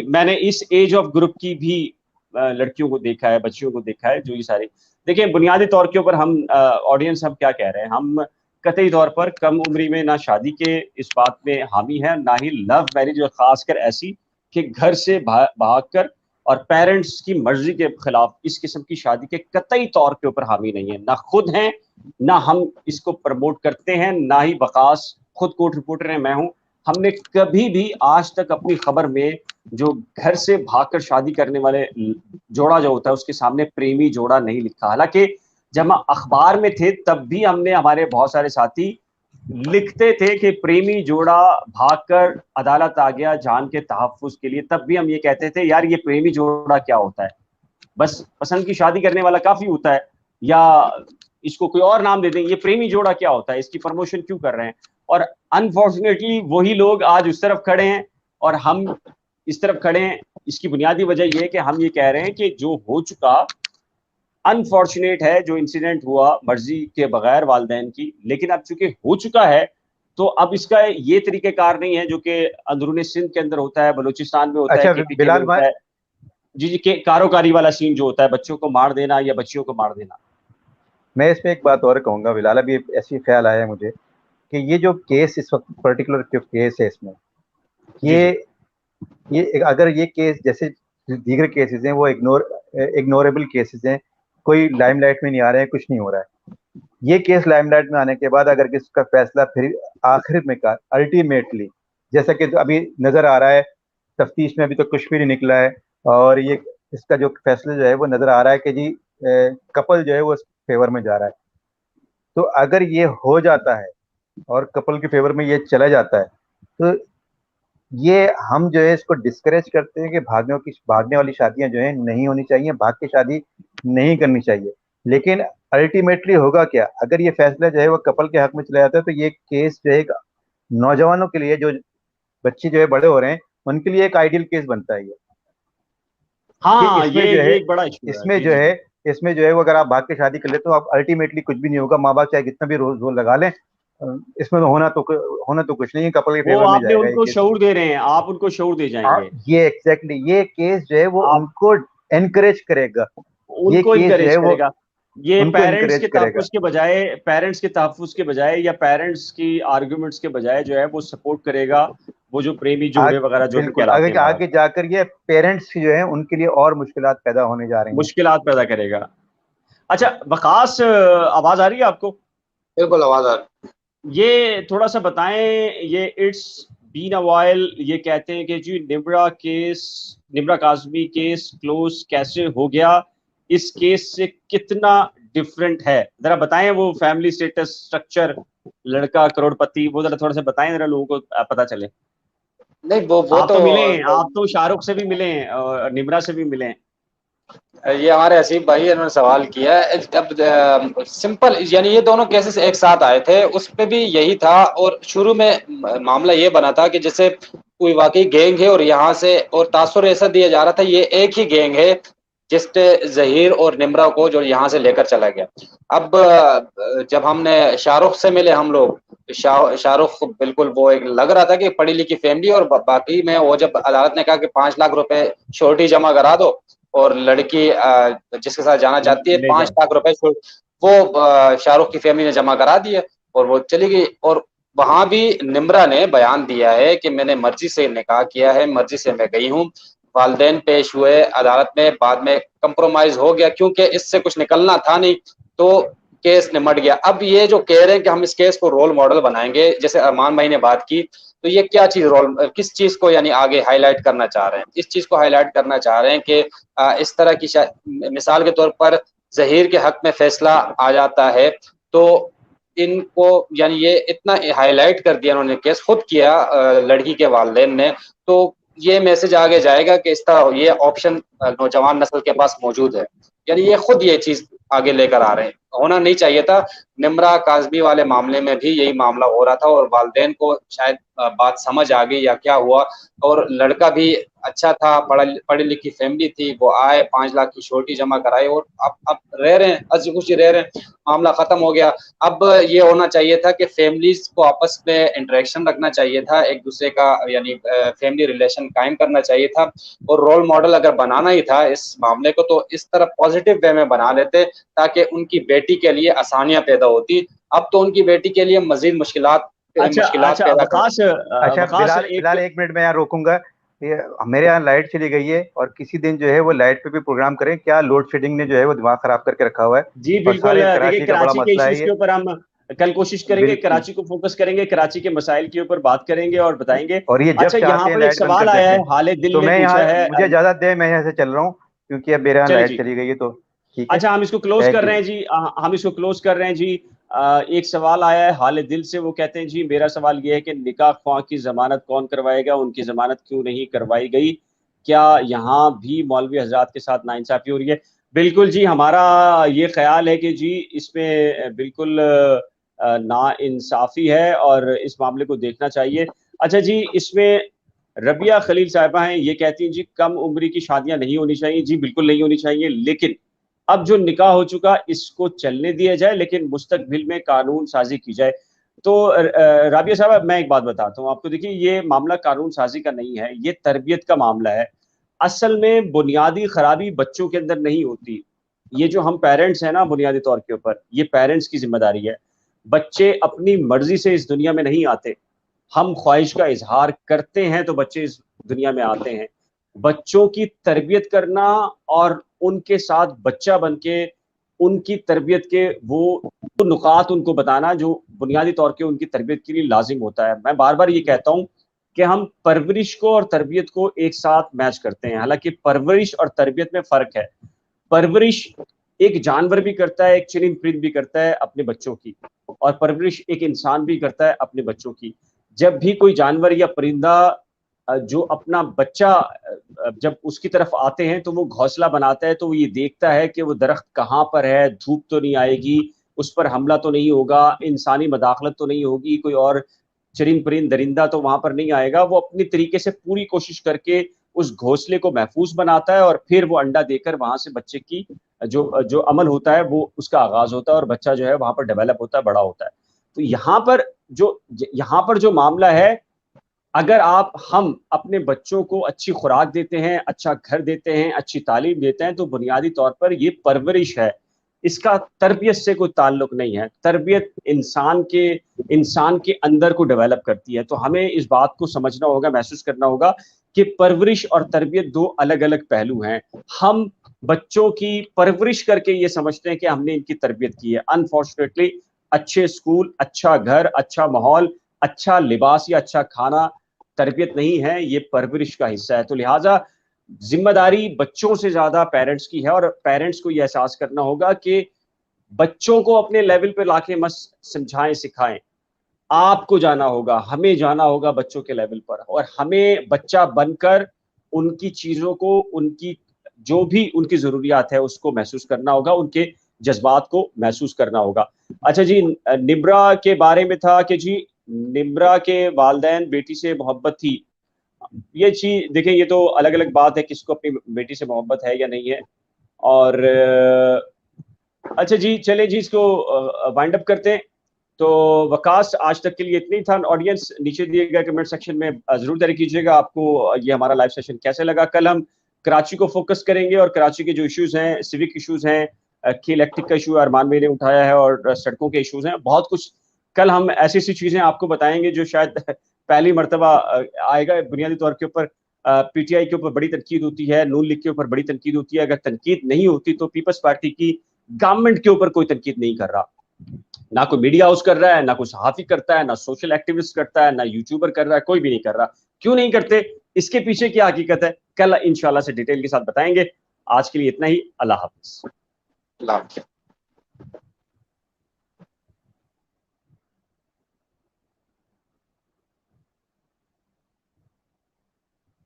मैंने इस एज ऑफ ग्रुप की भी लड़कियों को देखा है, बच्चियों को देखा है, जो ये सारी देखिए, बुनियादी तौर के ऊपर हम ऑडियंस हम क्या कह रहे हैं, हम कतई तौर पर कम उम्री में ना शादी के इस बात में हामी है, ना ही लव मैरिज, और खासकर ऐसी कि घर से भाग कर और पेरेंट्स की मर्जी के खिलाफ इस किस्म की शादी के कतई तौर के ऊपर हामी नहीं है। ना खुद हैं, ना हम इसको प्रमोट करते हैं, ना ही वकास खुद कोर्ट रिपोर्टर है, मैं हूं। हमने कभी भी आज तक अपनी खबर में जो घर से भागकर शादी करने वाले जोड़ा जो होता है उसके सामने प्रेमी जोड़ा नहीं लिखा। हालांकि जब हम अखबार में थे तब भी हमने, हमारे बहुत सारे साथी लिखते थे कि प्रेमी जोड़ा भागकर अदालत आ गया जान के तहफ्फुज के लिए, तब भी हम ये कहते थे यार ये प्रेमी जोड़ा क्या होता है, बस पसंद की शादी करने वाला काफी होता है, या इसको कोई और नाम दे दें, ये प्रेमी जोड़ा क्या होता है, इसकी प्रमोशन क्यों कर रहे हैं? और अनफॉर्चुनेटली वही लोग आज उस तरफ खड़े हैं और हम इस तरफ खड़े हैं। इसकी बुनियादी वजह यह है कि हम ये कह रहे हैं कि जो हो चुका अनफॉर्चुनेट है, जो इंसिडेंट हुआ मर्जी के बगैर वालिदैन की, लेकिन अब चूंकि हो चुका है तो अब इसका ये तरीक़ेकार नहीं है जो कि अंदरूनी सिंध के अंदर होता है, बलूचिस्तान में होता है, अच्छा केपीके में बिलाल होता भाई, है। जी के कारोकारी वाला सीन जो होता है, बच्चों को मार देना या बच्चियों को मार देना। मैं इसमें एक बात और कहूंगा बिलाल, अभी ऐसी ख्याल आया मुझे कि ये जो केस इस वक्त पर्टिकुलर जो केस है इसमें, ये अगर ये केस जैसे दीगर केसेस हैं वो इग्नोरेबल केसेस हैं, कोई लाइमलाइट में नहीं आ रहे हैं, कुछ नहीं हो रहा है। ये केस लाइमलाइट में आने के बाद अगर इसका फैसला फिर आखिर में का अल्टीमेटली, जैसा कि अभी नजर आ रहा है तफ्तीश में अभी तो कुछ भी नहीं निकला है, और ये इसका जो फैसला जो है वो नजर आ रहा है कि जी कपल जो है वो फेवर में जा रहा है। तो अगर ये हो जाता है और कपल के फेवर में ये चला जाता है तो ये हम जो है इसको डिस्करेज करते हैं कि भागने वाली शादियां जो है नहीं होनी चाहिए, भाग के शादी नहीं करनी चाहिए। लेकिन अल्टीमेटली होगा क्या, अगर ये फैसला जो है वो कपल के हक में चला जाता है तो ये केस जो है नौजवानों के लिए, जो बच्चे जो है बड़े हो रहे हैं उनके लिए एक आइडियल केस बनता है ये। हाँ, इसमें ये जो है एक बड़ा इशू है। इसमें जी जो जी है इसमें जो है वो अगर आप भाग के शादी कर लेते हो आप अल्टीमेटली कुछ भी नहीं होगा, माँ बाप चाहे कितना भी रोज लगा लें, इसमें तो होना तो कुछ नहीं है, कपल के वो फेवर में आपने जाएगा ये उनको केस। शऊर दे रहे हैं, आप उनको शऊर दे जाएंगे, ये एग्जैक्टली ये केस जो है वो आप उनको एनकरेज करेगा, ये उनको केस जो इनकरेज है वो करेगा। ये उनको एनकरेज करेगा। पेरेंट्स के तहफ्फुज़ के बजाय या पेरेंट्स की आर्गुमेंट्स के बजाय जो है वो सपोर्ट करेगा वो जो प्रेमी जोड़े वगैरह जो भी बिल्कुल कहलाते आगे हैं आगे बहरहाल, जाकर ये पेरेंट्स जो है उनके लिए और मुश्किलात पैदा होने जा रही हैं। मुश्किलात पैदा करेगा। अच्छा वकास, आवाज आ रही है आपको? बिल्कुल आवाज आ रही। ये थोड़ा सा बताएं, ये इट्स बीन अ व्हाइल ये कहते हैं कि जी निम्रा काज़मी केस क्लोज कैसे हो गया, इस केस से कितना डिफरेंट है, जरा बताएं वो फैमिली स्टेटस स्ट्रक्चर, लड़का करोड़पति, वो जरा थोड़ा सा बताएं जरा लोगों को पता चले। नहीं वो आप तो तो मिले हैं, आप तो शाहरुख से भी मिले हैं और निम्रा से भी मिले हैं। ये हमारे हसीब भाई इन्होंने सवाल किया है। अब सिंपल यानी ये दोनों केसेस एक साथ आए थे, उस पे भी यही था। और शुरू में मामला ये बना था कि जैसे कोई वाकई गैंग है और यहाँ से और तासुर ऐसा दिया जा रहा था ये एक ही गैंग है जिसने जहीर और निम्रा को जो यहाँ से लेकर चला गया। अब जब हमने शाहरुख से मिले हम लोग, शाहरुख बिल्कुल वो एक लग रहा था कि पढ़ी लिखी फैमिली, और बाकी में वो जब अदालत ने कहा कि 5 लाख रुपए श्योरिटी जमा करा दो और लड़की जिसके साथ जाना चाहती है ले 5 जाए। लाख रुपए वो शाहरुख की फैमिली ने जमा करा दिए और वो चली गई। और वहां भी निम्रा ने बयान दिया है कि मैंने मर्जी से निकाह किया है, मर्जी से मैं गई हूँ, वालिदैन पेश हुए अदालत में, बाद में कंप्रोमाइज हो गया क्योंकि इससे कुछ निकलना था नहीं तो केस निमट गया। अब ये जो कह रहे हैं कि हम इस केस को रोल मॉडल बनाएंगे, जैसे अरमान भाई ने बात की, तो ये क्या चीज किस चीज को यानी आगे हाईलाइट करना चाह रहे हैं? इस चीज को हाईलाइट करना चाह रहे हैं कि इस तरह की मिसाल के तौर पर जहीर के हक में फैसला आ जाता है तो इनको यानी ये इतना हाईलाइट कर दिया उन्होंने, केस खुद किया लड़की के वालिदैन ने, तो ये मैसेज आगे जाएगा कि इस तरह ये ऑप्शन नौजवान नस्ल के पास मौजूद है। यानी ये खुद ये चीज आगे लेकर आ रहे हैं। होना नहीं चाहिए था। निम्रा काज़मी वाले मामले में भी यही मामला हो रहा था और वालिदैन को शायद बात समझ आ गई या क्या हुआ, और लड़का भी अच्छा था, पढ़ी लिखी फैमिली थी, वो आए 5 लाख की श्योरिटी जमा कराई और अब रह रहे हैं, हंसी खुशी रह रहे हैं, मामला खत्म हो गया। अब ये होना चाहिए था कि फैमिलीज को आपस में इंटरेक्शन रखना चाहिए था, एक दूसरे का यानी फैमिली रिलेशन कायम करना चाहिए था, और रोल मॉडल अगर बनाना ही था इस मामले को तो इस तरह पॉजिटिव वे में बना लेते ताकि उनकी बेटी के लिए आसानियां पैदा होती। अब तो उनकी बेटी के लिए मजीद मुश्किलात अच्छा पैदा कर। वकास, अच्छा वकास बिलाल 1 मिनट में यहाँ रोकूंगा। ये मेरे यहाँ लाइट चली गई है और किसी दिन जो है वो लाइट पे भी प्रोग्राम करें क्या, लोड शेडिंग ने जो है वो दिमाग खराब करके रखा हुआ है, जी और बिल्कुल, सारे देखिए कराची का बड़ा कराची के मसला है इश्यूज के ये। ऊपर हम कल कोशिश करेंगे, बिल्कुल, कराची को फोकस करेंगे, कराची के मसाइल के ऊपर बात करेंगे और बताएंगे। और ये जब अच्छा यहाँ चाहते हैं पर एक लाइट बंद सवाल कर आया देते है, हैं। हाले दिल तो ने मैं पूछा यहाँ, है, मुझे इजाजत दे, मैं यहाँ से चल रहा हूँ क्योंकि अब मेरे यहाँ चले लाइट जी। चली गई है, तो ठीक है, अच्छा हम इसको क्लोज थैंक कर यू। रहे हैं जी, हम इसको क्लोज कर रहे हैं जी। एक सवाल आया है हाले दिल से, वो कहते हैं जी मेरा सवाल ये है कि निकाह ख्वाह की जमानत कौन करवाएगा, उनकी जमानत क्यों नहीं करवाई गई, क्या यहाँ भी मौलवी हजरात के साथ नाइंसाफी हो रही है? बिल्कुल जी, हमारा ये ख्याल है कि जी इसमें बिल्कुल नाइंसाफ़ी है और इस मामले को देखना चाहिए। अच्छा जी, इसमें रबिया खलील साहिबा हैं, ये कहती हैं जी कम उम्री की शादियाँ नहीं होनी चाहिए। जी, बिल्कुल नहीं होनी चाहिए, लेकिन अब जो निकाह हो चुका इसको चलने दिया जाए, लेकिन मुस्तकबिल में कानून साज़ी की जाए। तो राबिया साहबा, मैं एक बात बताता हूँ आपको, देखिए ये मामला कानून साज़ी का नहीं है, ये तरबियत का मामला है। असल में बुनियादी खराबी बच्चों के अंदर नहीं होती। ये जो हम पेरेंट्स हैं ना बुनियादी तौर के ऊपर, ये पेरेंट्स की ज़िम्मेदारी है। बच्चे अपनी मर्ज़ी से इस दुनिया में नहीं आते। हम ख्वाहिश का इज़हार करते हैं तो बच्चे इस दुनिया में आते हैं। बच्चों की तरबियत करना और उनके साथ बच्चा बन के उनकी तरबियत के वो नुकात उनको बताना जो बुनियादी तौर के उनकी तरबियत के लिए लाज़िम होता है। मैं बार-बार ये कहता हूँ कि हम परवरिश को और तरबियत को एक साथ मैच करते हैं। हालाँकि परवरिश और तरबियत में फ़र्क है। परवरिश एक जानवर भी करता है, एक चरिंद-परिंद भी करता है अपने बच्चों की, और परवरिश एक इंसान भी करता है अपने बच्चों की। जब भी कोई जानवर या परिंदा जो अपना बच्चा जब उसकी तरफ आते हैं तो वो घोंसला बनाता है, तो वो ये देखता है कि वो दरख्त कहाँ पर है, धूप तो नहीं आएगी, उस पर हमला तो नहीं होगा, इंसानी मदाखलत तो नहीं होगी, कोई और चरिंद-परिंद दरिंदा तो वहाँ पर नहीं आएगा। वो अपनी तरीके से पूरी कोशिश करके उस घोंसले को महफूज़ बनाता है और फिर वो अंडा देकर वहाँ से बच्चे की जो जो अमल होता है वो उसका आगाज़ होता है और बच्चा जो है वहाँ पर डेवलप होता है, बड़ा होता है। तो यहाँ पर जो मामला है, अगर हम अपने बच्चों को अच्छी खुराक देते हैं, अच्छा घर देते हैं, अच्छी तालीम देते हैं, तो बुनियादी तौर पर ये परवरिश है। इसका तरबियत से कोई ताल्लुक नहीं है। तरबियत इंसान के अंदर को डेवलप करती है। तो हमें इस बात को समझना होगा, महसूस करना होगा कि परवरिश और तरबियत 2 अलग-अलग पहलू हैं। हम बच्चों की परवरिश करके ये समझते हैं कि हमने इनकी तरबियत की है। अनफॉर्चुनेटली अच्छे स्कूल, अच्छा घर, अच्छा माहौल, अच्छा लिबास या अच्छा खाना तरबियत नहीं है, ये परवरिश का हिस्सा है। तो लिहाज़ा ज़िम्मेदारी बच्चों से ज़्यादा पेरेंट्स की है और पेरेंट्स को ये एहसास करना होगा कि बच्चों को अपने लेवल पे लाके मत समझाएँ, सिखाएँ। आपको जाना होगा, हमें जाना होगा बच्चों के लेवल पर और हमें बच्चा बनकर उनकी चीज़ों को, उनकी जो भी उनकी ज़रूरियात है, उसको महसूस करना होगा, उनके जज़्बात को महसूस करना होगा। अच्छा जी, निब्रा के बारे में था कि जी, निब्रा के वालिदैन बेटी से मोहब्बत थी। ये चीज़ देखिए, ये तो अलग-अलग बात है, किसको अपनी बेटी से मोहब्बत है या नहीं है। और अच्छा जी, चलिए जी, इसको वाइंड अप करते हैं। तो वकास, आज तक के लिए इतना ही था। ऑडियंस, नीचे दिए गए कमेंट सेक्शन में ज़रूर तय कीजिएगा आपको ये हमारा लाइव सेशन कैसे लगा। कल हम कराची को फोकस करेंगे और कराची के जो इश्यूज़ हैं, सिविक इश्यूज़ हैं, की इलेक्ट्रिक का इश्यू अरमान भाई ने उठाया है और सड़कों के इश्यूज़ हैं, बहुत कुछ। कल हम ऐसी-ऐसी चीज़ें आपको बताएँगे जो शायद पहली मर्तबा आएगा बुनियादी तौर के ऊपर। पीटीआई के ऊपर बड़ी तनकीद होती है, नून लीग के ऊपर बड़ी तनकीद होती है। अगर तनकीद नहीं होती तो पीपल्स पार्टी की गवर्नमेंट के ऊपर कोई तनकीद नहीं कर रहा। ना कोई मीडिया हाउस कर रहा है, ना कोई सहाफ़ी करता है, ना सोशल एक्टिविस्ट करता है, ना यूट्यूबर कर रहा है, कोई भी नहीं कर रहा। क्यों नहीं करते? इसके पीछे क्या हकीकत है? कल इंशाल्लाह से डिटेल के साथ बताएँगे। आज के लिए इतना ही। अल्लाह हाफ़िज़। अल्लाह हाफ़िज़।